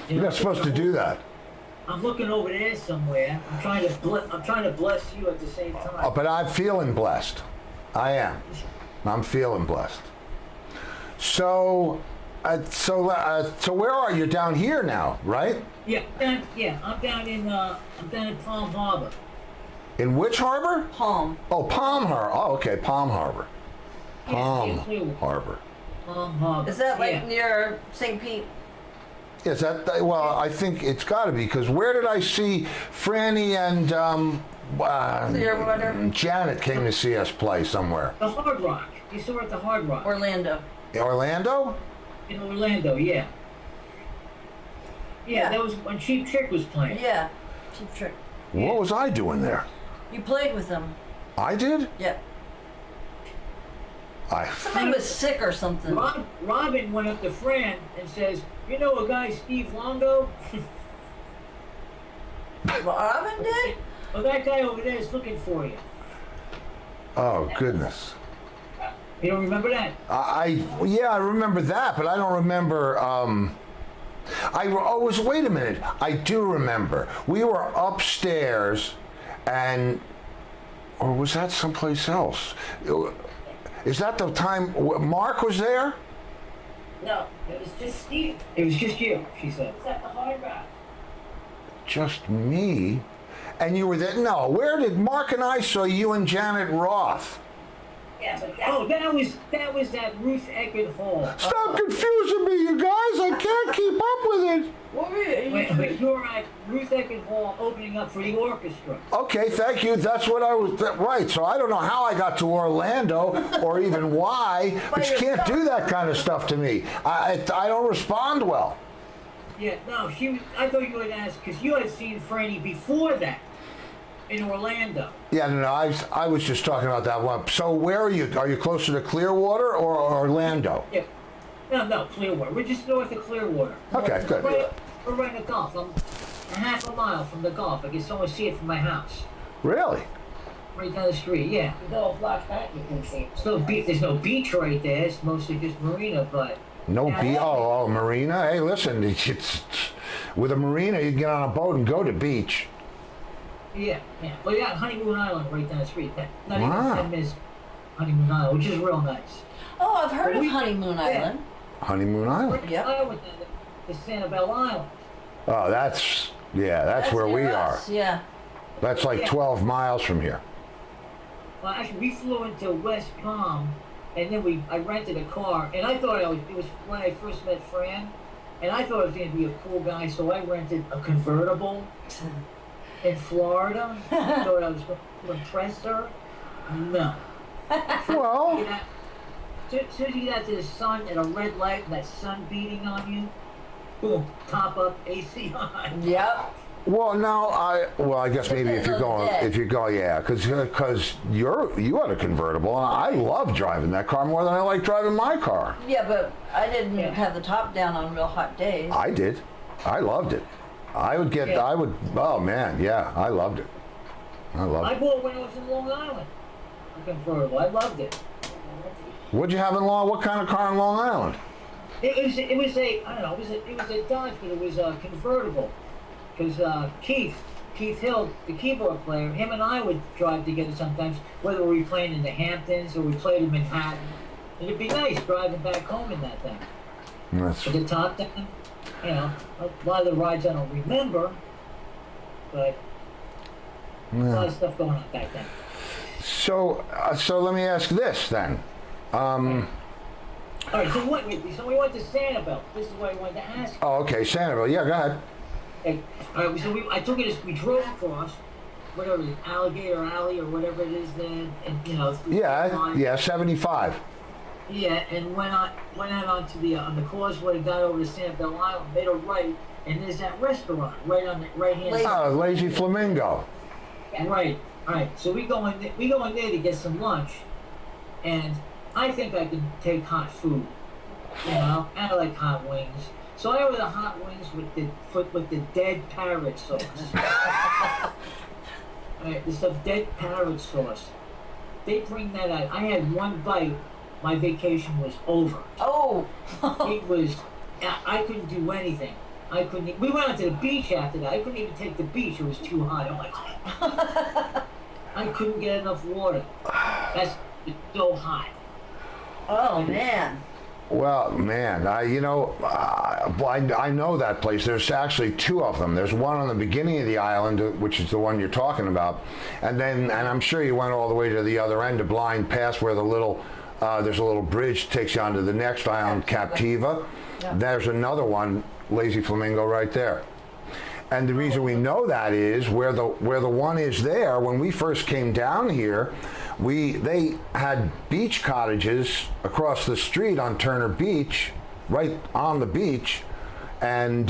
You're not supposed to do that. I'm looking over there somewhere. I'm trying to bless you at the same time. Oh, but I'm feeling blessed. I am. I'm feeling blessed. So where are you? Down here now, right? Yeah. I'm down in Palm Harbor. In which harbor? Palm. Oh, Palm Harbor. Oh, okay, Palm Harbor. Palm Harbor. Palm Harbor. Is that like Yeah. near St. Pete? Is that, well, I think it's got to be, because where did I see Franny and Clearwater? Janet came to see us play somewhere? The Hard Rock. You saw her at the Hard Rock. Orlando. Orlando? In Orlando, yeah. Yeah, that was when Cheap Trick was playing. Yeah. Cheap Trick. What was I doing there? You played with them. I did? Yeah. Somebody was sick or something. Robin went up to Fran and says, "You know a guy, Steve Luongo?" Robin did? Well, that guy over there is looking for you. Oh, goodness. You don't remember that? Yeah, I remember that, but I don't remember. Wait a minute. I do remember. We were upstairs, or was that someplace else? Is that the time Mark was there? No, it was just Steve. It was just you, she said. It was at the Hard Rock. Just me? And you were there? No, where did Mark and I saw you and Janet Roth? Yeah, but That was that Ruth Eckerd Hall. Stop confusing me, you guys. I can't keep up with it. What were you? Wait, you were at Ruth Eckerd Hall opening up for the orchestra. Okay, thank you. That's what I was. Right. So I don't know how I got to Orlando or even why, but you can't do that kind of stuff to me. I don't respond well. Yeah, no, I thought you would ask, because you had seen Franny before that in Orlando. Yeah, no, I was just talking about that one. So where are you? Are you closer to Clearwater or Orlando? Yeah. No, Clearwater. We're just north of Clearwater. Okay, good. We're right in the Gulf. I'm a half a mile from the Gulf. I can almost see it from my house. Really? Right down the street, yeah. you go a block back, you can see it. There's no beach right there. It's mostly just marina, but... No Yeah, beach. Oh, marina. Hey, listen, it's with a marina, you can get on a boat and go to beach. Yeah. Well, you got Honeymoon Island right down the street. Not Wow. even 10 minutes Honeymoon Island, which is real nice. Oh, I've heard But of Honeymoon Island. Honeymoon Island. Yep. Island is Sanibel Island. Oh, that's where we near are. us, yeah. That's like Yeah. 12 miles from here. Well, actually, we flew into West Palm, and then I rented a car, and I thought it was when I first met Fran, and I thought I was going to be a cool guy, so I rented a convertible in Florida. Thought I was going to impress her. No. Well, As soon as you get to the sun at a red light, and that sun beating on you, boom, top up, AC on. Yep. now I guess maybe if you're going, yeah, because you had a convertible, and I love driving that car more than I like driving my car. Yeah, but I didn't have the top down on real hot days. I did. I loved it. Oh man, yeah, I loved it. I loved I it. bought when I was in Long Island. A convertible. I loved it. What'd you have in what kind of car in Long Island? It was a I don't know. It was a Dodge, but it was a convertible. Because Keith Hill, the keyboard player, him and I would drive together sometimes, whether we were playing in the Hamptons or we played in Manhattan. And it'd be nice driving back home in that thing. That's, With the top down. You know, a lot of the rides I don't remember, but a lot of stuff going on back then. so let me ask this then. All right, so we went to Sanibel. This is what I wanted to ask. Oh, okay, Sanibel. Yeah, go ahead. Okay. All right, so we drove across, whatever, Alligator Alley or whatever it is then, and Yeah, 75. Yeah, and went out onto on the causeway, got over to Sanibel Island, made a right, and there's that restaurant right on the right hand side. Oh, Lazy Flamingo. Right. All right. So we go in there to get some lunch, and I think I can take hot food, and I like hot wings. So I ordered the hot wings with the dead parrot sauce. All right, there's some dead parrot sauce. They bring that out. I had one bite. My vacation was over. Oh. It was. I couldn't do anything. I couldn't. We went out to the beach after that. I couldn't even take the beach. It was too hot. I'm like, I couldn't get enough water. It's so hot. Oh man. Well, man, I know that place. There's actually two of them. There's one on the beginning of the island, which is the one you're talking about, and I'm sure you went all the way to the other end of Blind Pass, where there's a little bridge that takes you onto the next island, Captiva. Yeah. There's another one, Lazy Flamingo, right there. And the reason we know that is where the one is there. When we first came down here, they had beach cottages across the street on Turner Beach, right on the beach, and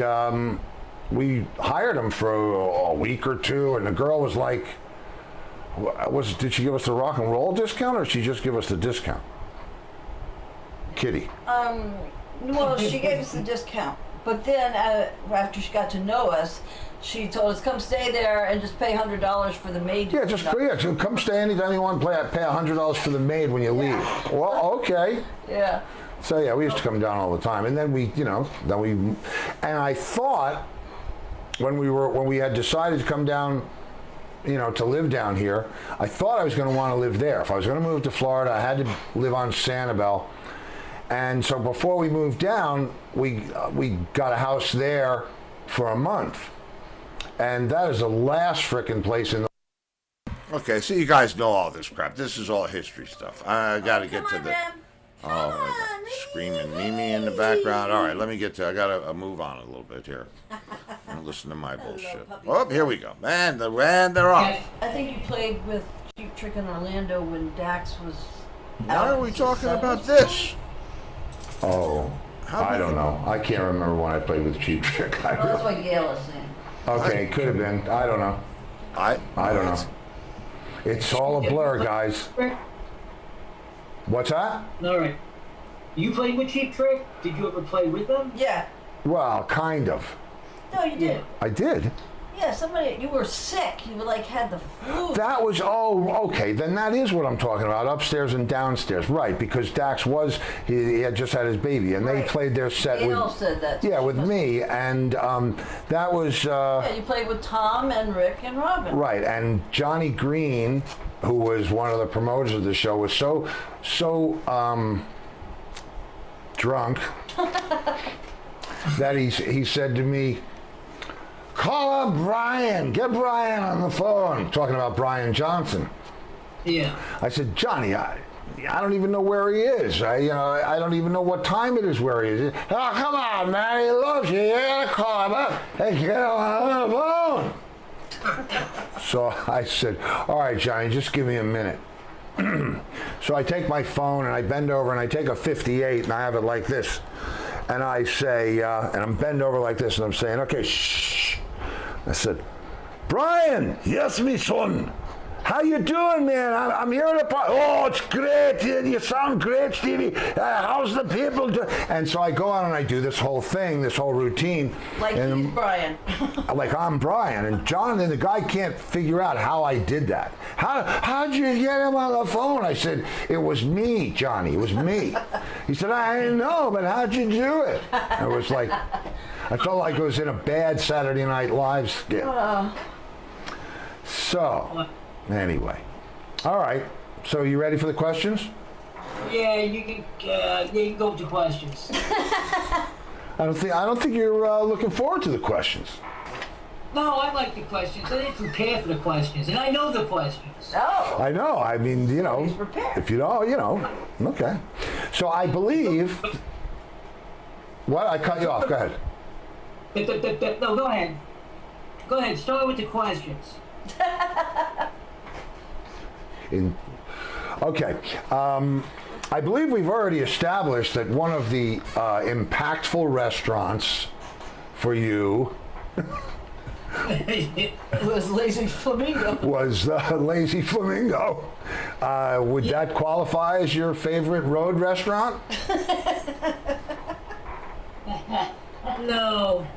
we hired them for a week or two. And the girl was like, did she give us the rock and roll discount, or did she just give us the discount? Kitty? Well, she gave us a discount, but then after she got to know us, she told us come stay there and just pay $100 for the maid. Yeah, just so come stay anytime you want. Pay $100 for the maid when you leave. Well, okay. Yeah. So yeah, we used to come down all the time, and then and I thought when we had decided to come down, to live down here, I thought I was going to want to live there. If I was going to move to Florida, I had to live on Sanibel. And so before we moved down, we got a house there for a month. And that is the last frickin' place in the... Okay, so you guys know all this crap. This is all history stuff. I got to get to the... Oh, my God. Screaming Mimi in the background. All right, I got to move on a little bit here. And listen to my bullshit. Oh, here we go. Man, they're off. I think you played with Cheap Trick in Orlando when Dax was Why out. are we talking about this? Oh, I don't know. I can't remember when I played with Cheap Trick. Well, that's what Gail was saying. Okay, could have been. I don't know. I don't know. It's all a blur, guys. What's that? All right. You played with Cheap Trick? Did you ever play with them? Yeah. Well, kind of. No, you did. I did. Yeah, you were sick. You had the flu. That was, okay, then that is what I'm talking about, upstairs and downstairs, right, because Dax he had just had his baby, and they played their set Gail with... said that. Yeah, with me, and that was... Yeah, you played with Tom and Rick and Robin. Right, and Johnny Green, who was one of the promoters of the show, was so drunk that he said to me, call up Brian, get Brian on the phone, talking about Brian Johnson. Yeah. I said, Johnny, I don't even know where he is. I don't even know what time it is where he is. Oh, come on, man, he loves you. You gotta call him up. Hey, get him on the phone. So I said, all right, Johnny, just give me a minute. So I take my phone and I bend over and I take a 58 and I have it like this. And I say, and I'm bent over like this and I'm saying, okay, shh. I said, Brian, yes, me son. How you doing, man? I'm here at the party. Oh, it's great. You sound great, Stevie. How's the people doing? And so I go on and I do this whole thing, this whole routine. Like he's Brian. Like I'm Brian. And Jonathan, the guy can't figure out how I did that. How'd you get him on the phone? I said, it was me, Johnny. It was me. He said, I didn't know, but how'd you do it? I was like, I felt like I was in a bad Saturday Night Live skit. So... Anyway, all right. So you ready for the questions? Yeah, you can go to questions. I don't think you're looking forward to the questions. No, I like the questions. I didn't prepare for the questions, and I know the questions. Oh. I know. I mean, He's prepared. if you don't, okay. So I believe. What? I cut you off. Go ahead. No, go ahead. Go ahead. Start with the questions. Okay. I believe we've already established that one of the impactful restaurants for you It was Lazy Flamingo. was Lazy Flamingo. Would that qualify as your favorite road restaurant? No.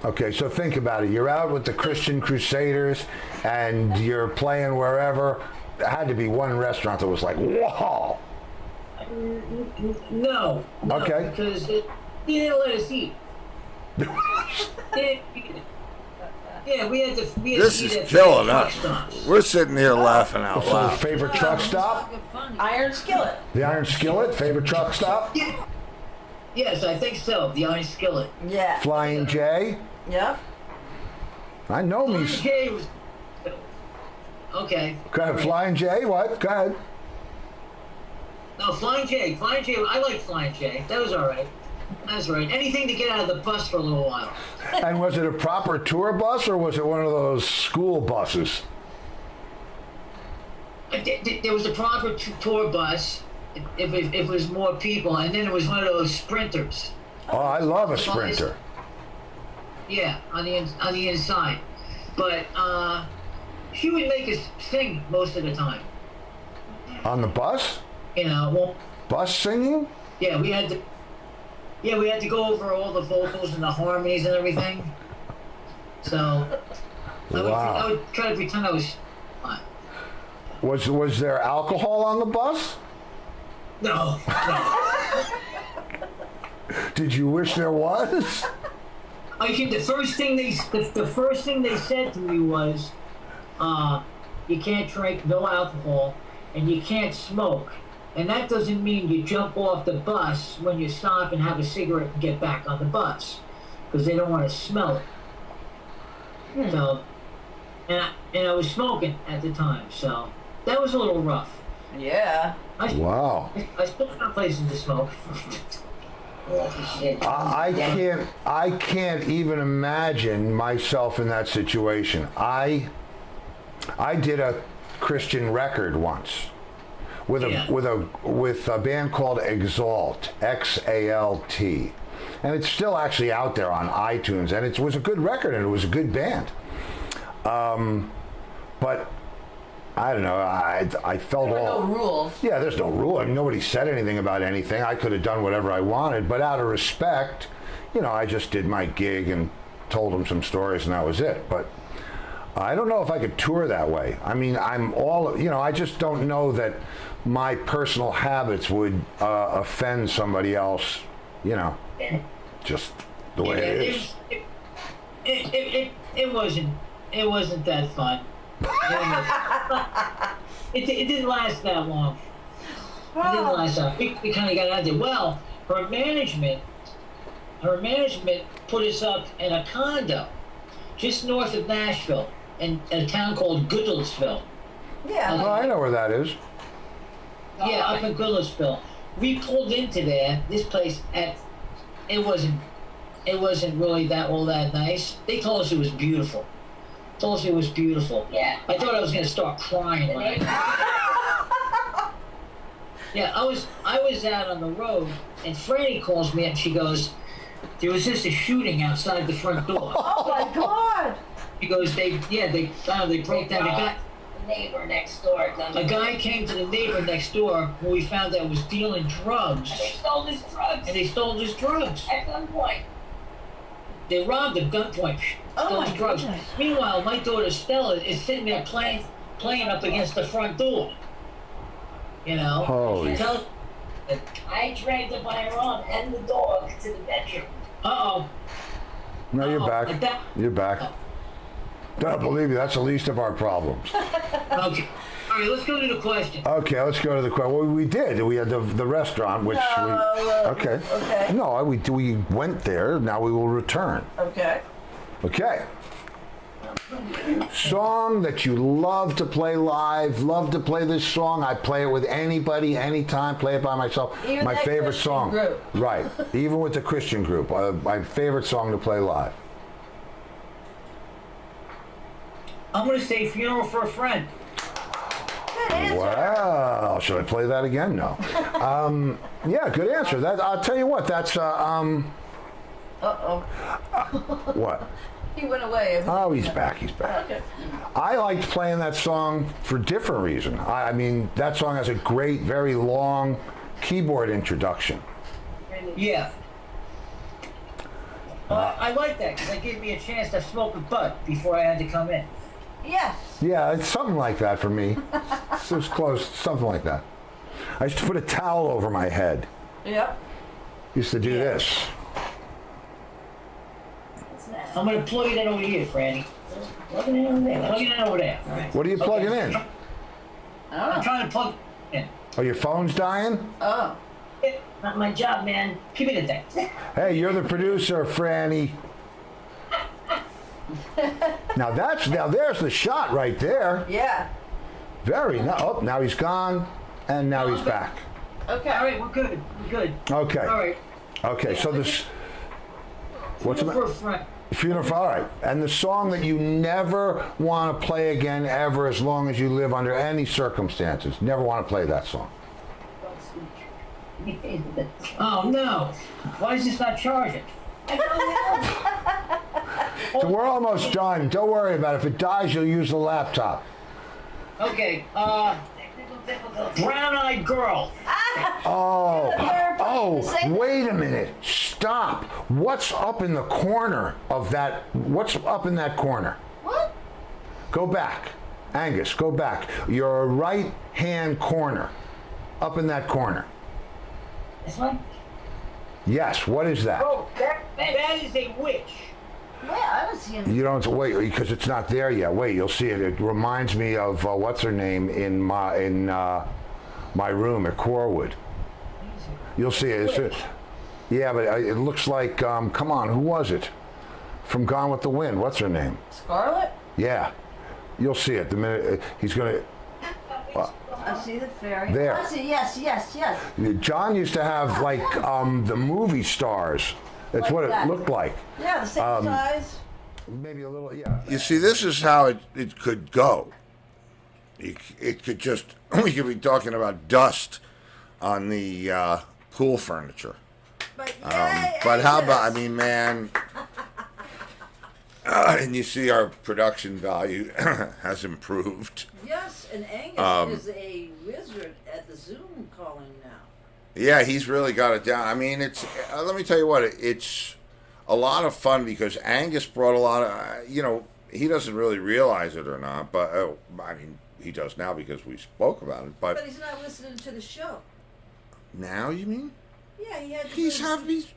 Okay, so think about it. You're out with the Christian Crusaders and you're playing wherever. There had to be one restaurant that was like, whoa. No. Okay. Because they didn't let us eat. Yeah, we had to. This is killing us. We're sitting here laughing out What's your loud. favorite truck stop? Iron Skillet. The Iron Skillet, favorite truck stop? Yeah. Yes, I think so. The Iron Skillet. Yeah. Flying J? Yep. I know me. Okay. Okay. Go ahead, Flying J, what? Go ahead. No, Flying J. Flying J. I like Flying J. That was all right. That's right. Anything to get out of the bus for a little while. And was it a proper tour bus or was it one of those school buses? There was a proper tour bus. If it was more people, and then it was one of those sprinters. Oh, I love a Sprinter. Yeah, on the inside. But she would make us sing most of the time. On the bus? You know, well, Bus singing? Yeah, we had to. Yeah, we had to go over all the vocals and the harmonies and everything. So I Wow. would try to pretend I was. Was there alcohol on the bus? No. Did you wish there was? I think the first thing they said to me was, you can't drink, no alcohol, and you can't smoke. And that doesn't mean you jump off the bus when you stop and have a cigarette and get back on the bus, because they don't want to smell it. So, and I was smoking at the time, so that was a little rough. Yeah. Wow. I still found places to smoke. I can't even imagine myself in that situation. I did a Christian record once with a band called Exalt, X-A-L-T. And it's still actually out there on iTunes, and it was a good record and it was a good band. But I don't know, I felt There were all... no rules. Yeah, there's no rule. I mean, nobody said anything about anything. I could have done whatever I wanted, but out of respect, I just did my gig and told them some stories, and that was it. But I don't know if I could tour that way. I mean, I just don't know that my personal habits would offend somebody else, just the way it is. It wasn't that fun. It didn't last that long. It didn't last that. We kind of got out of there. Well, her management put us up in a condo just north of Nashville in a town called Goodlettsville. Yeah. Well, I know where that is. Yeah, up in Goodlettsville. We pulled into there. This place it wasn't really all that nice. They told us it was beautiful. Yeah. I thought I was gonna start crying. Yeah, I was out on the road, and Franny calls me and she goes, "There was just a shooting outside the front door." Oh my God. She goes, they broke down. The neighbor next door. A guy came to the neighbor next door who we found out was dealing drugs, And they stole his drugs. and they stole his drugs. At gunpoint. They robbed him, gunpoint, Oh stole my his drugs. goodness. Meanwhile, my daughter Stella is sitting there playing up against the front door. Holy. Tell, I dragged her by her arm and the dog to the bedroom. uh-oh. No, you're Uh-oh. back. You're back. Don't believe me, that's the least of our problems. Okay. All right, let's go to the question. Okay, let's go to the question. Well, we did. We had the restaurant, which Okay. Okay. No, we went there. Now we will return. Okay. Okay. Song that you love to play live. Love to play this song. I play it with anybody, anytime. Play it by myself. Even my that favorite Christian song. group. Right. Even with the Christian group. My favorite song to play live. I'm going to say Funeral for a Friend. Good answer. Wow. Should I play that again? No. Yeah, good answer. That I'll tell you what. That's Uh-oh. what? He went away. Oh, he's back. He's back. Okay. I liked playing that song for a different reason. I mean, that song has a great, very long keyboard introduction. Yeah. I like that because it gave me a chance to smoke a butt before I had to come in. Yes. Yeah, it's something like that for me. It was close, something like that. I used to put a towel over my head. Yep. Used to do this. I'm going to plug it in over here, Franny. Plug it in over there. Plug it in over there. What are you plugging in? I'm trying to plug it in. Oh, your phone's dying? Oh. Not my job, man. Give me the thing. Hey, you're the producer, Franny. Now there's the shot right there. Yeah. Very nice. Oh, now he's gone, and now he's back. Okay. All right, we're good. We're good. Okay. All right. Okay, so this. What's the Funeral for a Friend. Funeral for, all right. And the song that you never want to play again ever as long as you live under any circumstances. Never want to play that song. Oh, no. Why is this not charging? So we're almost done. Don't worry about it. If it dies, you'll use the laptop. Okay, Brown Eyed Girl. Wait a minute. Stop. What's up in the corner of that? What's up in that corner? What? Go back. Angus, go back. Your right hand corner. Up in that corner. This one? Yes, what is that? Oh, that is a witch. Yeah, I don't see any. You don't wait because it's not there yet. Wait, you'll see it. It reminds me of what's her name in my room at Corwood. You'll see it. Yeah, but it looks like come on, who was it? From Gone with the Wind. What's her name? Scarlet? Yeah, you'll see it the minute he's gonna. I see the fairy. There. I see. Yes. John used to have like the movie stars. That's Like what that. it looked like. Yeah, the same size. Maybe a little, yeah. You see, this is how it could go. It could just, we could be talking about dust on the pool furniture. But But how about, I mean, man, and you see our production value has improved. Yes, and Angus is a wizard at the Zoom calling now. Yeah, he's really got it down. I mean, it's, let me tell you what, it's a lot of fun because Angus brought a lot of, he doesn't really realize it or not, but, I mean, he does now because we spoke about it, But he's not listening to the show. now you mean? Yeah, he had. He's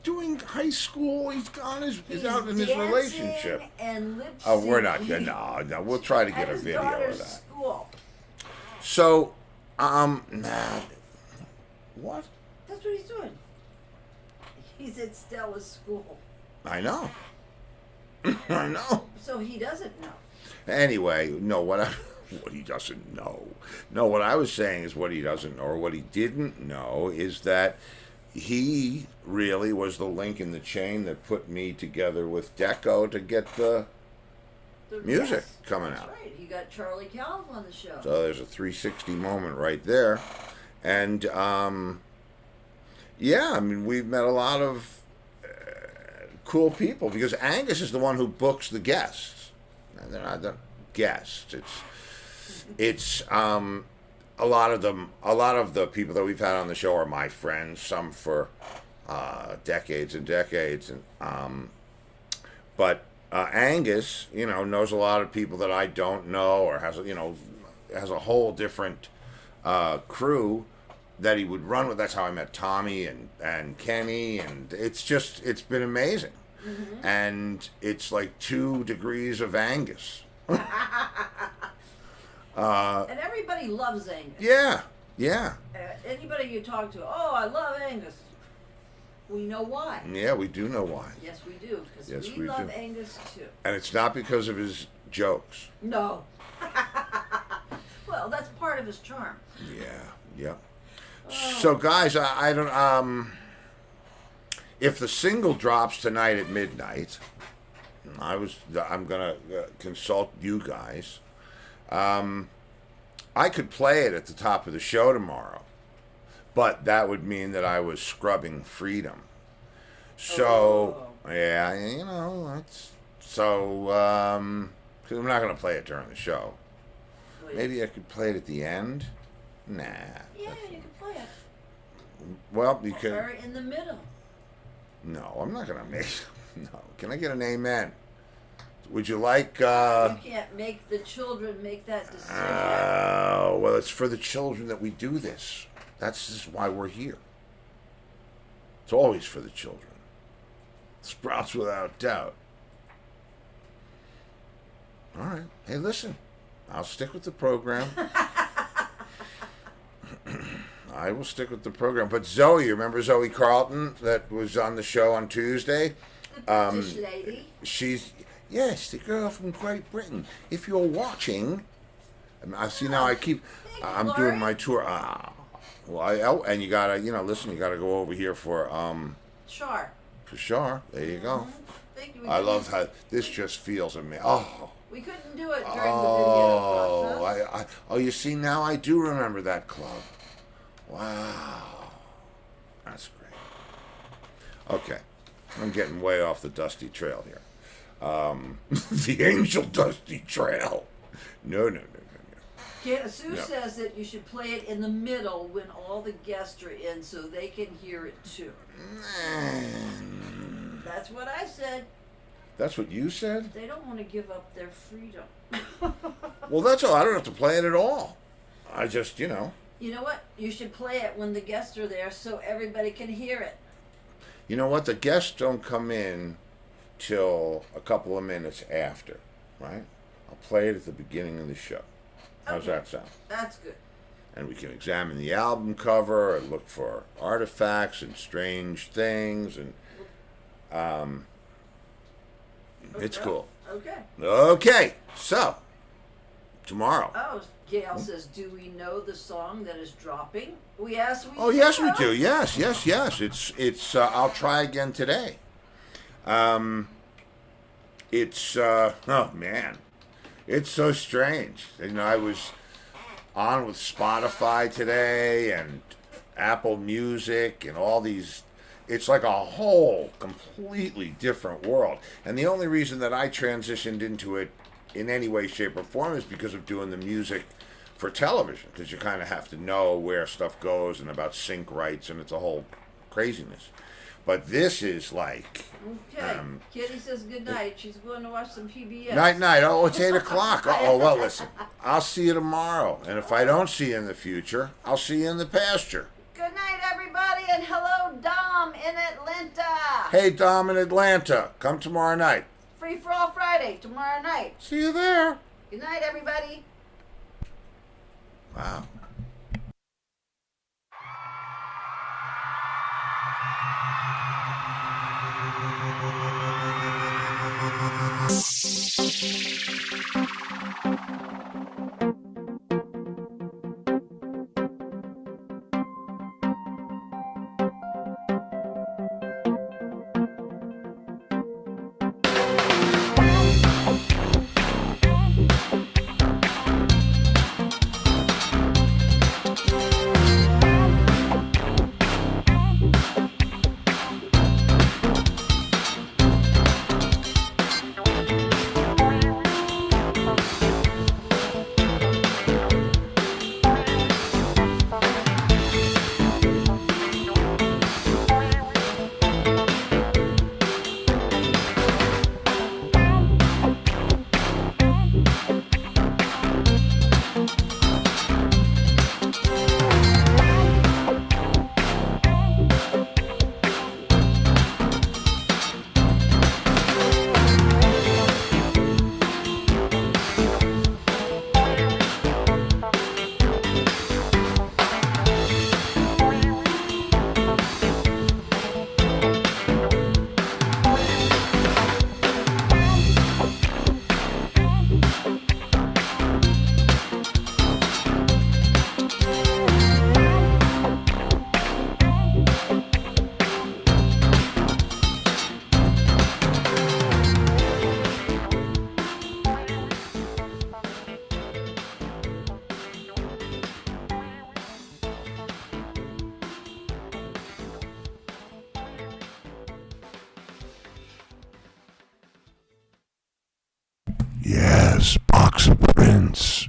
doing high school. He's out in his dancing relationship. And lip Oh, we're not. syncing No. We'll try to get at a his video daughter's of that. School. So, what? That's what he's doing. He's at Stella's school, I know. I know. so he doesn't know. Anyway, no. What he doesn't know. No, what I was saying is what he doesn't know, or what he didn't know, is that he really was the link in the chain that put me together with Deco to get the music coming That's out. right. He got Charlie Calv on the show. So there's a 360 moment right there. And, yeah, I mean, we've met a lot of cool people because Angus is the one who books the guests. And they're not the guests. It's a lot of the people that we've had on the show are my friends, some for decades and decades. And, but Angus, knows a lot of people that I don't know, or has a whole different crew that he would run with. That's how I met Tommy and Kenny, and it's been amazing. Mm-hmm. And it's like 2 degrees of Angus. And everybody loves Angus. Yeah. Anybody you talk to, oh, I love Angus. We know why. Yeah, we do know why. Yes, we do, because Yes, we we love do. Angus too. And it's not because of his jokes. No. Well, that's part of his charm. Yeah. So guys, I don't if the single drops tonight at midnight, I'm gonna consult you guys. I could play it at the top of the show tomorrow, but that would mean that I was scrubbing freedom. So yeah, that's so. Cause I'm not gonna play it during the show. Wait. Maybe I could play it at the end. Nah. Yeah, you can play it. Well, you could. Or in the middle. No, I'm not gonna make. No. Can I get an amen? Would you like? You can't make the children make that decision. Well, it's for the children that we do this. That's just why we're here. It's always for the children. Sprouts without doubt. All right. Hey, listen. I'll stick with the program. I will stick with the program. But Zoe, remember Zoe Carlton that was on the show on Tuesday? The British lady. She's, yes, the girl from Great Britain. If you're watching, I see now I keep, I'm Laurie. doing my tour. And you gotta, listen, you gotta go over here for Char. Shar. There you go. Thank you. I love how this just feels amazing. Oh. We couldn't do it during the video process. You see, now I do remember that club. Wow. That's great. Okay. I'm getting way off the dusty trail here. The Angel Dusty Trail. No. Sue Yeah. says that you should play it in the middle when all the guests are in so they can hear it too. That's what I said. That's what you said? They don't want to give up their freedom. Well, that's all. I don't have to play it at all. I just, You know what? You should play it when the guests are there so everybody can hear it. You know what? The guests don't come in till a couple of minutes after, right? I'll play it at the beginning of the show. How's Okay. that sound? That's good. And we can examine the album cover and look for artifacts and strange things, and it's Okay. cool. Okay. Okay, so tomorrow. Oh, Gail says, do we know the song that is dropping? We asked. Oh yes, we do. Yes. It's. I'll try again today. It's. Oh man, it's so strange. I was on with Spotify today and Apple Music and all these. It's like a whole completely different world. And the only reason that I transitioned into it in any way, shape, or form is because of doing the music for television, because you kind of have to know where stuff goes and about sync rights, and it's a whole craziness. But this is like Okay. Kitty says good night. She's going to watch some PBS. night. Oh, it's 8:00. Oh well, listen. I'll see you tomorrow, and if I don't see you in the future, I'll see you in the pasture. Good night, everybody, and hello, Dom in Atlanta. Hey, Dom in Atlanta, come tomorrow night. Free for all Friday, tomorrow night. See you there. Good night, everybody. Wow. Yes, box of prints.